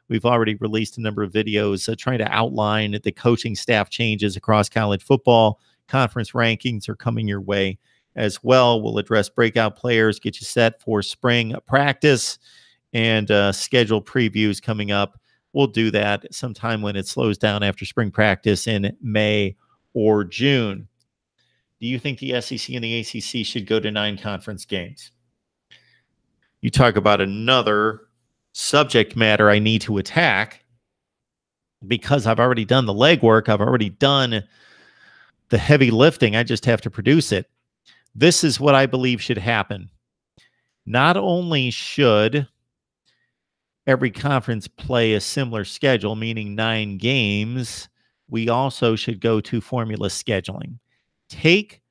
we've already released a number of videos trying to outline the coaching staff changes across college football. Conference rankings are coming your way as well. We'll address breakout players, get you set for spring practice, and schedule previews coming up. We'll do that sometime when it slows down after spring practice in May or June. Do you think the SEC and the ACC should go to 9 conference games? You talk about another subject matter I need to attack, because I've already done the legwork. I've already done the heavy lifting. I just have to produce it. This is what I believe should happen. Not only should every conference play a similar schedule, meaning 9 games, we also should go to formula scheduling. Take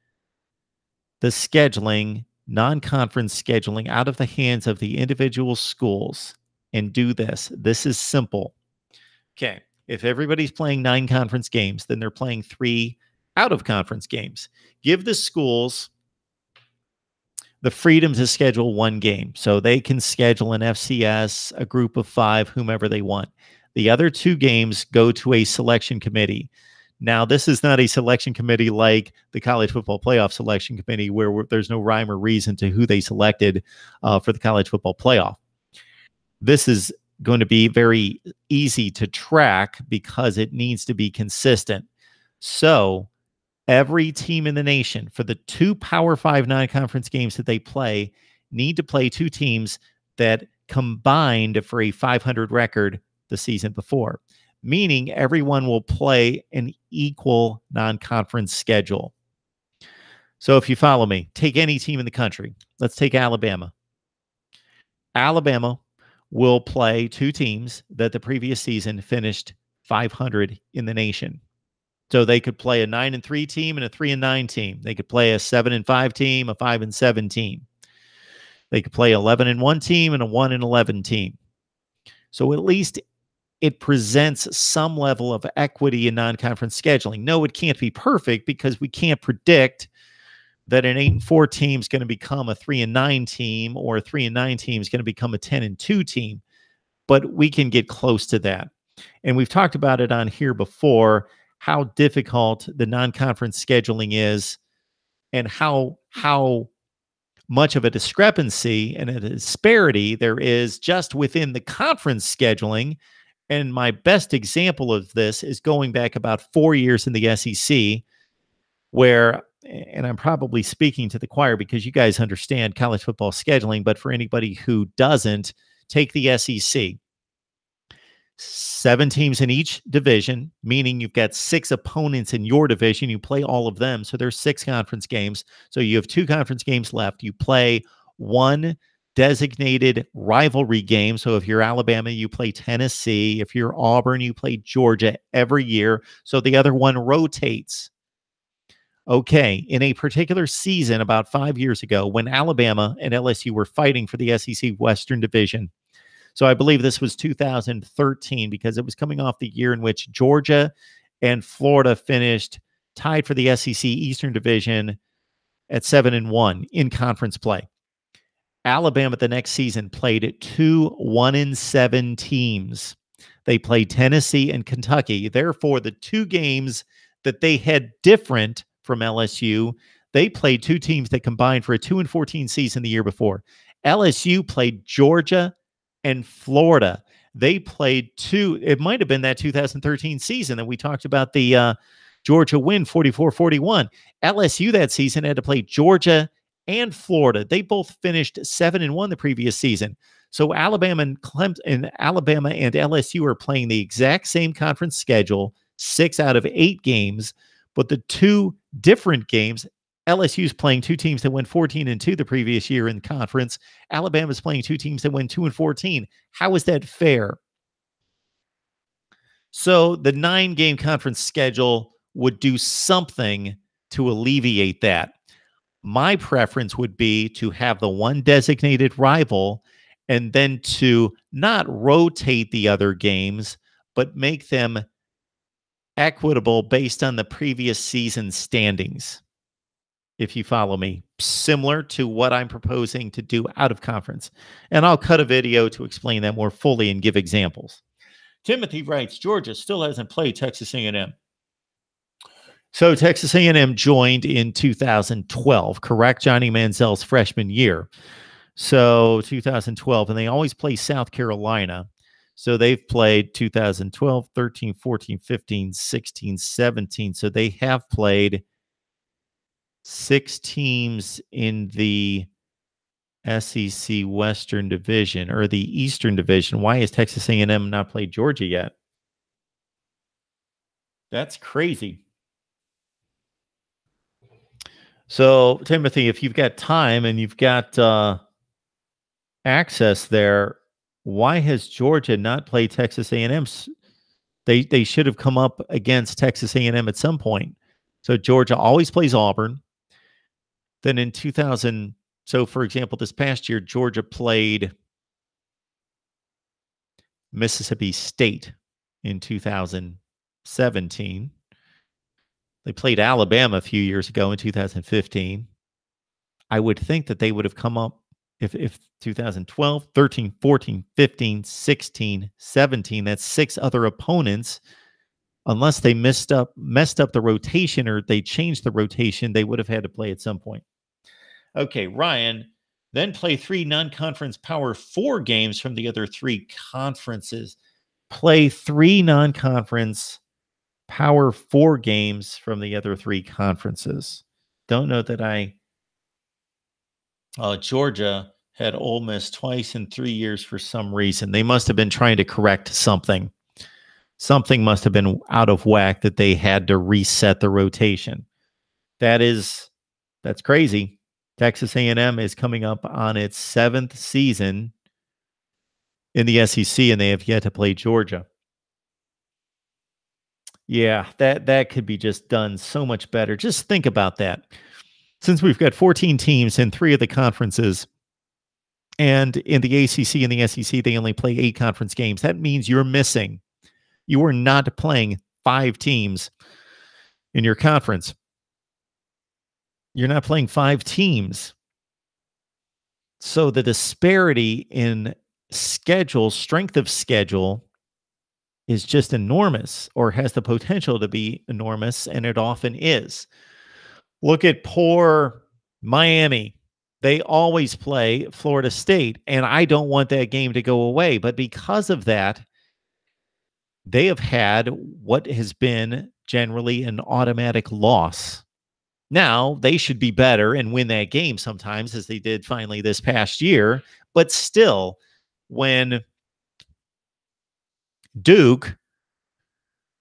the scheduling, non-conference scheduling, out of the hands of the individual schools and do this. This is simple. Okay, if everybody's playing 9 conference games, then they're playing 3 out-of-conference games. Give the schools the freedom to schedule 1 game. So they can schedule an FCS, a group of 5, whomever they want. The other 2 games go to a selection committee. Now, this is not a selection committee like the college football playoff selection committee where there's no rhyme or reason to who they selected for the college football playoff. This is going to be very easy to track because it needs to be consistent. So every team in the nation, for the 2 Power 5 non-conference games that they play, need to play 2 teams that combined for a 500 record the season before, meaning everyone will play an equal non-conference schedule. So if you follow me, take any team in the country. Let's take Alabama. Alabama will play 2 teams that the previous season finished 500 in the nation. So they could play a 9-3 team and a 3-9 team. They could play a 7-5 team, a 5-7 team. They could play 11-1 team and a 1-11 team. So at least it presents some level of equity in non-conference scheduling. No, it can't be perfect because we can't predict that an 8-4 team is going to become a 3-9 team or a 3-9 team is going to become a 10-2 team. But we can get close to that. And we've talked about it on here before, how difficult the non-conference scheduling is and how much of a discrepancy and a disparity there is just within the conference scheduling. And my best example of this is going back about 4 years in the SEC, where, and I'm probably speaking to the choir because you guys understand college football scheduling, but for anybody who doesn't, take the SEC. 7 teams in each division, meaning you've got 6 opponents in your division. You play all of them. So there's 6 conference games. So you have 2 conference games left. You play 1 designated rivalry game. So if you're Alabama, you play Tennessee. If you're Auburn, you play Georgia every year. So the other one rotates. Okay, in a particular season about 5 years ago, when Alabama and LSU were fighting for the SEC Western Division, so I believe this was 2013 because it was coming off the year in which Georgia and Florida finished tied for the SEC Eastern Division at 7-1 in conference play. Alabama the next season played 2 1-7 teams. They played Tennessee and Kentucky. Therefore, the 2 games that they had different from LSU, they played 2 teams that combined for a 2-14 season the year before. LSU played Georgia and Florida. They played 2. It might have been that 2013 season that we talked about, the Georgia win 44-41. LSU that season had to play Georgia and Florida. They both finished 7-1 the previous season. So Alabama and LSU are playing the exact same conference schedule, 6 out of 8 games, but the 2 different games, LSU's playing 2 teams that went 14-2 the previous year in conference. Alabama's playing 2 teams that went 2-14. How is that fair? So the 9-game conference schedule would do something to alleviate that. My preference would be to have the 1 designated rival and then to not rotate the other games, but make them equitable based on the previous season standings. If you follow me, similar to what I'm proposing to do out of conference. And I'll cut a video to explain that more fully and give examples. Timothy writes, Georgia still hasn't played Texas A&M. So Texas A&M joined in 2012, correct? Johnny Manziel's freshman year. So 2012, and they always play South Carolina. So they've played 2012, 13, 14, 15, 16, 17. So they have played 6 teams in the SEC Western Division or the Eastern Division. Why has Texas A&M not played Georgia yet? That's crazy. So, Timothy, if you've got time and you've got access there, why has Georgia not played Texas A&M? They should have come up against Texas A&M at some point. So Georgia always plays Auburn. Then in 2000, so for example, this past year, Georgia played Mississippi State in 2017. They played Alabama a few years ago in 2015. I would think that they would have come up if 2012, 13, 14, 15, 16, 17, that's 6 other opponents. Unless they messed up the rotation or they changed the rotation, they would have had to play at some point. Okay, Ryan, then play 3 non-conference Power 4 games from the other 3 conferences. Play 3 non-conference Power 4 games from the other 3 conferences. Don't know that Georgia had Ole Miss twice in 3 years for some reason. They must have been trying to correct something. Something must have been out of whack that they had to reset the rotation. That's crazy. Texas A&M is coming up on its 7th season in the SEC, and they have yet to play Georgia. Yeah, that could be just done so much better. Just think about that. Since we've got 14 teams in 3 of the conferences, and in the ACC and the SEC, they only play 8 conference games. That means you are not playing 5 teams in your conference. You're not playing 5 teams. So the disparity in strength of schedule is just enormous, or has the potential to be enormous, and it often is. Look at poor Miami. They always play Florida State, and I don't want that game to go away. But because of that, they have had what has been generally an automatic loss. Now, they should be better and win that game sometimes, as they did finally this past year. But still, when Duke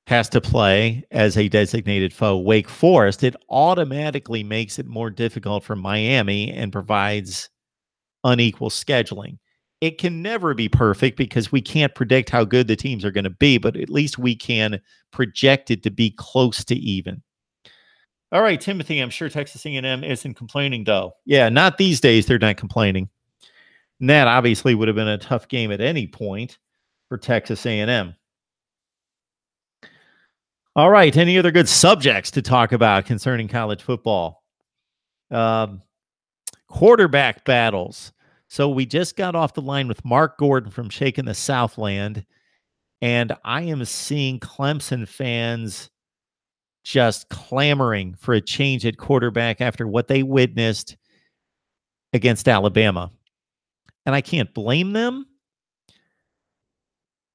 has to play as a designated foe Wake Forest, it automatically makes it more difficult for Miami and provides unequal scheduling. It can never be perfect because we can't predict how good the teams are going to be, but at least we can project it to be close to even. All right, Timothy, I'm sure Texas A&M isn't complaining, though. Yeah, not these days. They're not complaining. And that obviously would have been a tough game at any point for Texas A&M. All right, any other good subjects to talk about concerning college football? Quarterback battles. So we just got off the line with Mark Gordon from Shaking the Southland, and I am seeing Clemson fans just clamoring for a change at quarterback after what they witnessed against Alabama. And I can't blame them.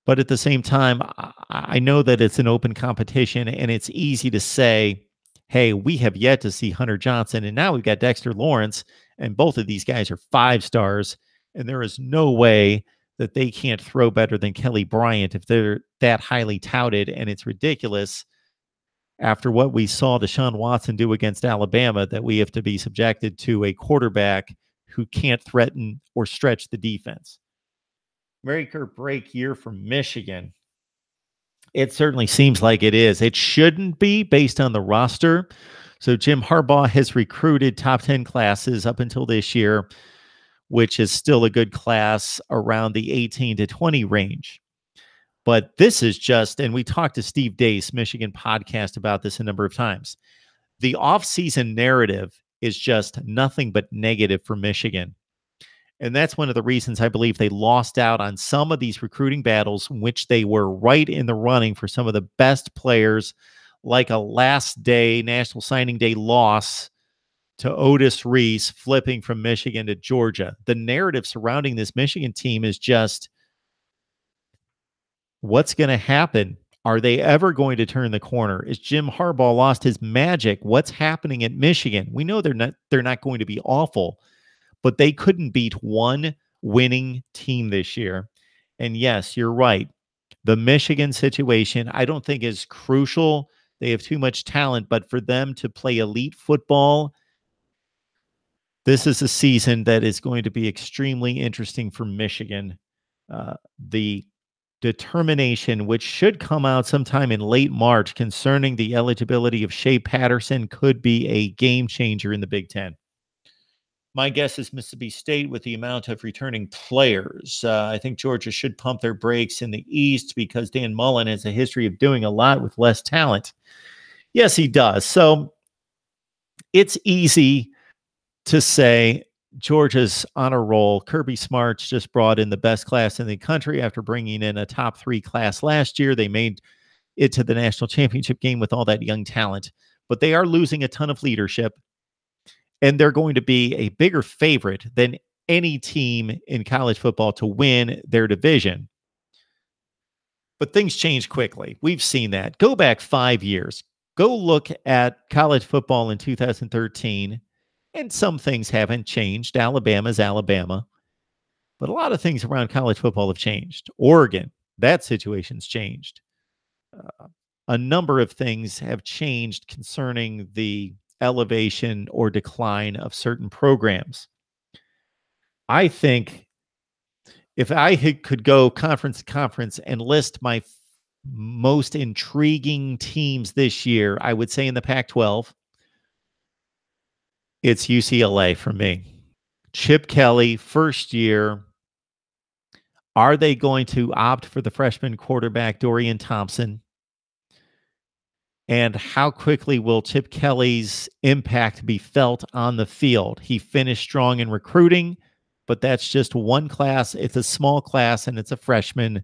But at the same time, I know that it's an open competition, and it's easy to say, hey, we have yet to see Hunter Johnson, and now we've got Dexter Lawrence, and both of these guys are 5 stars, and there is no way that they can't throw better than Kelly Bryant if they're that highly touted, and it's ridiculous after what we saw Deshaun Watson do against Alabama that we have to be subjected to a quarterback who can't threaten or stretch the defense. Make or break year for Michigan. It certainly seems like it is. It shouldn't be based on the roster. So Jim Harbaugh has recruited top 10 classes up until this year, which is still a good class around the 18 to 20 range. But this is just, and we talked to Steve Dace, Michigan podcast, about this a number of times. The offseason narrative is just nothing but negative for Michigan. And that's one of the reasons I believe they lost out on some of these recruiting battles in which they were right in the running for some of the best players, like a last day, National Signing Day loss to Otis Reese flipping from Michigan to Georgia. The narrative surrounding this Michigan team is just, what's going to happen? Are they ever going to turn the corner? Is Jim Harbaugh lost his magic? What's happening at Michigan? We know they're not going to be awful, but they couldn't beat one winning team this year. And yes, you're right. The Michigan situation, I don't think is crucial. They have too much talent, but for them to play elite football, This is a season that is going to be extremely interesting for Michigan. The determination, which should come out sometime in late March, concerning the eligibility of Shea Patterson, could be a game changer in the Big Ten. My guess is Mississippi State with the amount of returning players. I think Georgia should pump their brakes in the East because Dan Mullen has a history of doing a lot with less talent. Yes, he does. So it's easy to say Georgia's on a roll. Kirby Smart's just brought in the best class in the country after bringing in a top 3 class last year. They made it to the national championship game with all that young talent, but they are losing a ton of leadership, and they're going to be a bigger favorite than any team in college football to win their division. But things change quickly. We've seen that. Go back 5 years. Go look at college football in 2013, and some things haven't changed. Alabama's Alabama. But a lot of things around college football have changed. Oregon, that situation's changed. A number of things have changed concerning the elevation or decline of certain programs. I think if I could go conference to conference and list my most intriguing teams this year, I would say in the Pac-12, it's UCLA for me. Chip Kelly, first year. Are they going to opt for the freshman quarterback, Dorian Thompson? And how quickly will Chip Kelly's impact be felt on the field? He finished strong in recruiting, but that's just one class. It's a small class, and it's a freshman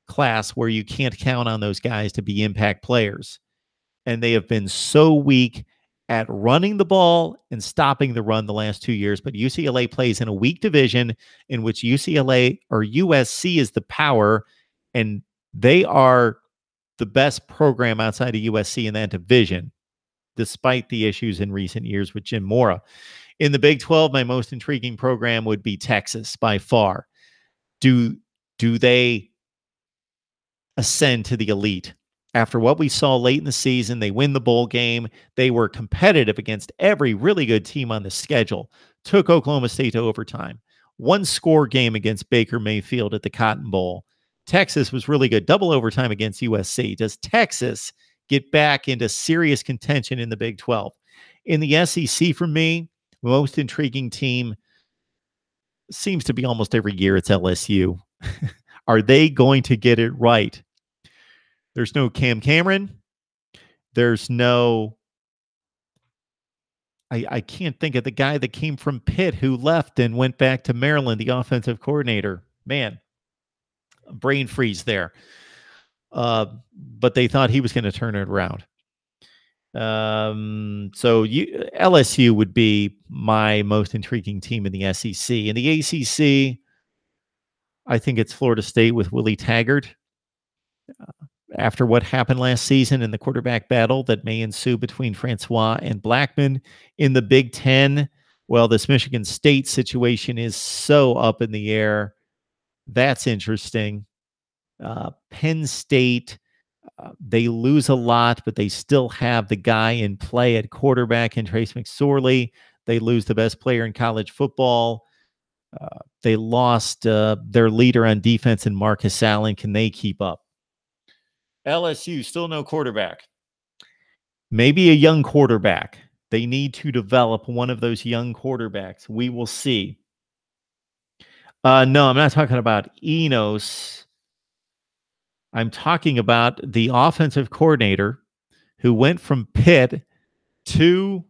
class where you can't count on those guys to be impact players. And they have been so weak at running the ball and stopping the run the last 2 years. But UCLA plays in a weak division in which UCLA or USC is the power, and they are the best program outside of USC in that division, despite the issues in recent years with Jim Mora. In the Big 12, my most intriguing program would be Texas by far. Do they ascend to the elite? After what we saw late in the season, they win the bowl game. They were competitive against every really good team on the schedule. Took Oklahoma State to overtime. One score game against Baker Mayfield at the Cotton Bowl. Texas was really good. Double overtime against USC. Does Texas get back into serious contention in the Big 12? In the SEC, for me, most intriguing team seems to be almost every year it's LSU. Are they going to get it right? There's no Cam Cameron. There's no, I can't think of the guy that came from Pitt who left and went back to Maryland, the offensive coordinator. Man, brain freeze there. But they thought he was going to turn it around. LSU would be my most intriguing team in the SEC. In the ACC, I think it's Florida State with Willie Taggart. After what happened last season in the quarterback battle that may ensue between Francois and Blackman. In the Big Ten, well, this Michigan State situation is so up in the air. That's interesting. Penn State, they lose a lot, but they still have the guy in play at quarterback in Trace McSorley. They lose the best player in college football. They lost their leader on defense in Marcus Allen. Can they keep up? LSU, still no quarterback. Maybe a young quarterback. They need to develop one of those young quarterbacks. We will see. No, I'm not talking about Enos. I'm talking about the offensive coordinator who went from Pitt to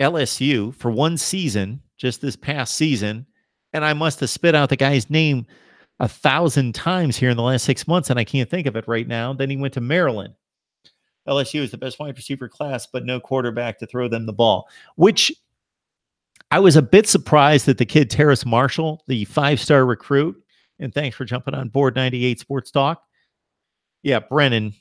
LSU for one season, just this past season, and I must have spit out the guy's name 1,000 times here in the last 6 months, and I can't think of it right now. Then he went to Maryland. LSU is the best wide receiver class, but no quarterback to throw them the ball, which I was a bit surprised that the kid Terrace Marshall, the 5-star recruit, and thanks for jumping on board 98 Sports Talk. Yeah, Brennan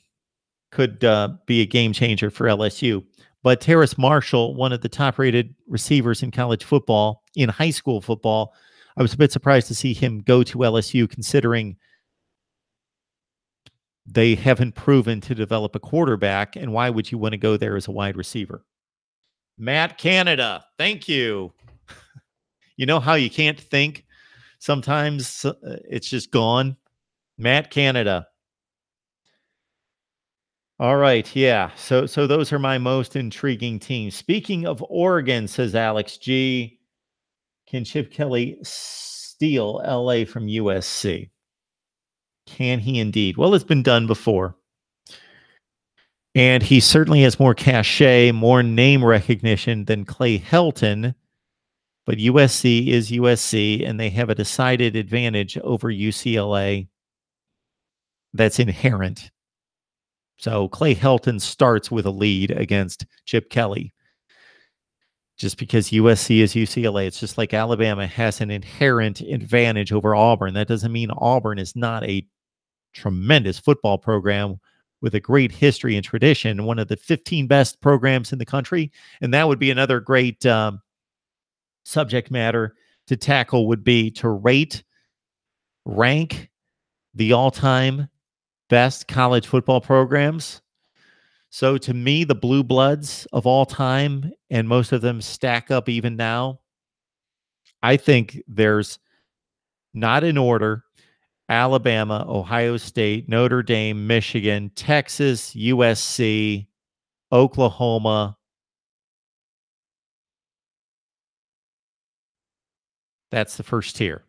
could be a game changer for LSU. But Terrace Marshall, one of the top-rated receivers in college football, in high school football, I was a bit surprised to see him go to LSU, considering they haven't proven to develop a quarterback. And why would you want to go there as a wide receiver? Matt Canada. Thank you. You know how you can't think? Sometimes it's just gone. Matt Canada. All right, yeah. So those are my most intriguing teams. Speaking of Oregon, says Alex G, can Chip Kelly steal LA from USC? Can he indeed? Well, it's been done before. And he certainly has more cachet, more name recognition than Clay Helton. But USC is USC, and they have a decided advantage over UCLA that's inherent. So Clay Helton starts with a lead against Chip Kelly. Just because USC is UCLA, it's just like Alabama has an inherent advantage over Auburn. That doesn't mean Auburn is not a tremendous football program with a great history and tradition, one of the 15 best programs in the country. And that would be another great subject matter to tackle, would be to rank the all-time best college football programs. So to me, the blue bloods of all time, and most of them stack up even now, I think there's, not in order, Alabama, Ohio State, Notre Dame, Michigan, Texas, USC, Oklahoma. That's the first tier.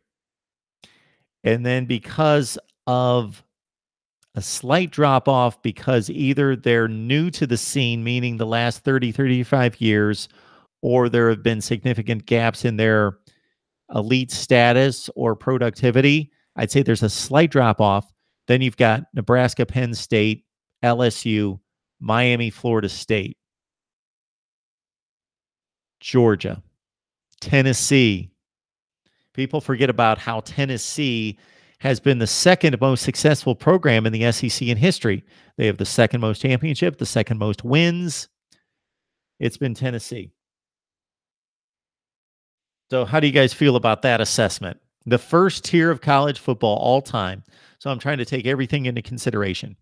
And then because of a slight drop off, because either they're new to the scene, meaning the last 30, 35 years, or there have been significant gaps in their elite status or productivity, I'd say there's a slight drop off. Then you've got Nebraska, Penn State, LSU, Miami, Florida State, Georgia, Tennessee. People forget about how Tennessee has been the second most successful program in the SEC in history. They have the second most championship, the second most wins. It's been Tennessee. So how do you guys feel about that assessment? The first tier of college football all time. So I'm trying to take everything into consideration.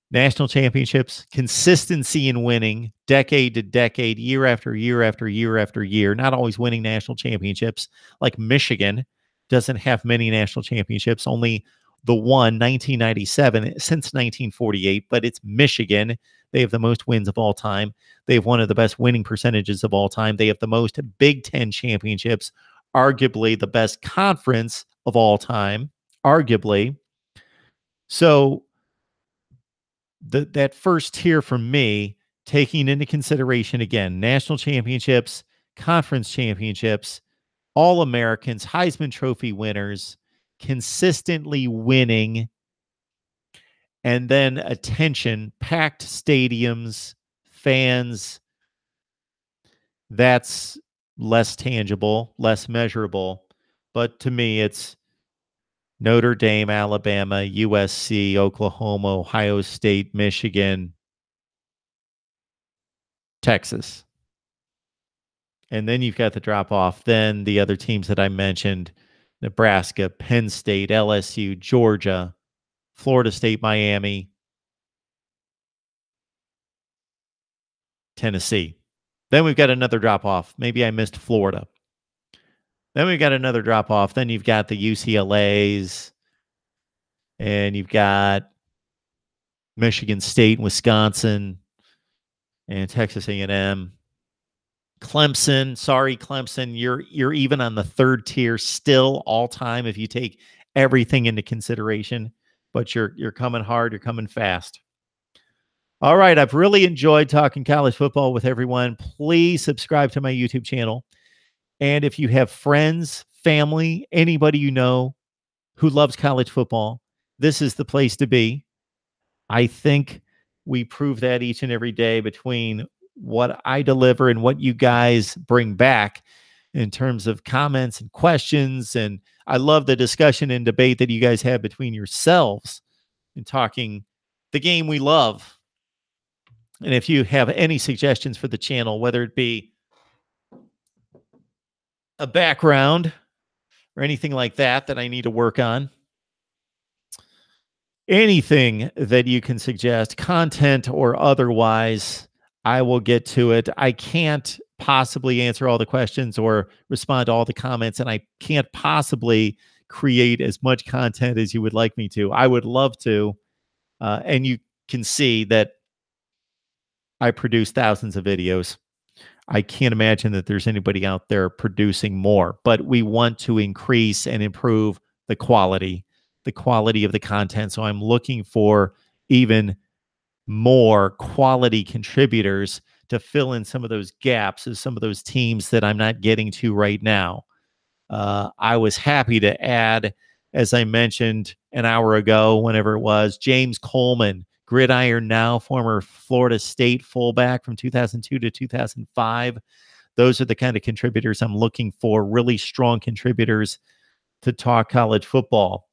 National championships, consistency in winning, decade to decade, year after year after year after year, not always winning national championships. Like Michigan doesn't have many national championships, only the one, 1997, since 1948, but it's Michigan. They have the most wins of all time. They have one of the best winning percentages of all time. They have the most Big Ten championships, arguably the best conference of all time, arguably. So that first tier for me, taking into consideration, again, national championships, conference championships, all Americans, Heisman Trophy winners, consistently winning, and then attention, packed stadiums, fans. That's less tangible, less measurable. But to me, it's Notre Dame, Alabama, USC, Oklahoma, Ohio State, Michigan, Texas. And then you've got the drop off. Then the other teams that I mentioned, Nebraska, Penn State, LSU, Georgia, Florida State, Miami, Tennessee. Then we've got another drop off. Maybe I missed Florida. Then we've got another drop off. Then you've got the UCLAs, and you've got Michigan State, Wisconsin, and Texas A&M. Clemson, sorry, Clemson, you're even on the third tier still all time if you take everything into consideration, but you're coming hard, you're coming fast. All right, I've really enjoyed talking college football with everyone. Please subscribe to my YouTube channel. And if you have friends, family, anybody you know who loves college football, this is the place to be. I think we prove that each and every day between what I deliver and what you guys bring back in terms of comments and questions. And I love the discussion and debate that you guys have between yourselves in talking the game we love. And if you have any suggestions for the channel, whether it be a background or anything like that I need to work on, anything that you can suggest, content or otherwise, I will get to it. I can't possibly answer all the questions or respond to all the comments, and I can't possibly create as much content as you would like me to. I would love to, and you can see that I produce thousands of videos. I can't imagine that there's anybody out there producing more, but we want to increase and improve the quality of the content. So I'm looking for even more quality contributors to fill in some of those gaps of some of those teams that I'm not getting to right now. I was happy to add, as I mentioned an hour ago, whenever it was, James Coleman, Gridiron Now, former Florida State fullback from 2002 to 2005. Those are the kind of contributors I'm looking for, really strong contributors to talk college football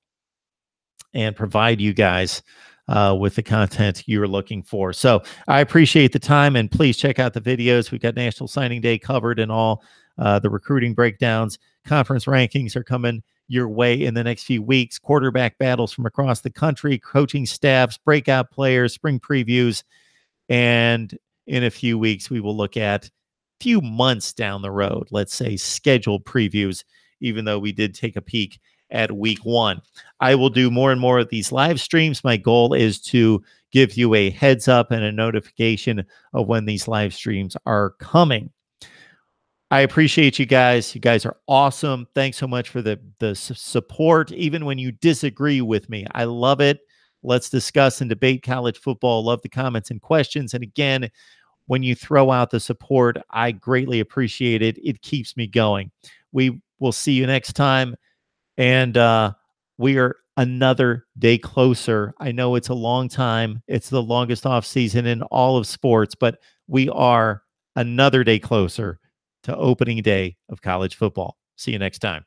and provide you guys with the content you're looking for. So I appreciate the time, and please check out the videos. We've got National Signing Day covered and all the recruiting breakdowns. Conference rankings are coming your way in the next few weeks. Quarterback battles from across the country, coaching staffs, breakout players, spring previews. And in a few weeks, we will look at few months down the road, let's say scheduled previews, even though we did take a peek at week one. I will do more and more of these live streams. My goal is to give you a heads up and a notification of when these live streams are coming. I appreciate you guys. You guys are awesome. Thanks so much for the support, even when you disagree with me. I love it. Let's discuss and debate college football. Love the comments and questions. And again, when you throw out the support, I greatly appreciate it. It keeps me going. We will see you next time. And we are another day closer. I know it's a long time. It's the longest off season in all of sports, but we are another day closer to opening day of college football. See you next time.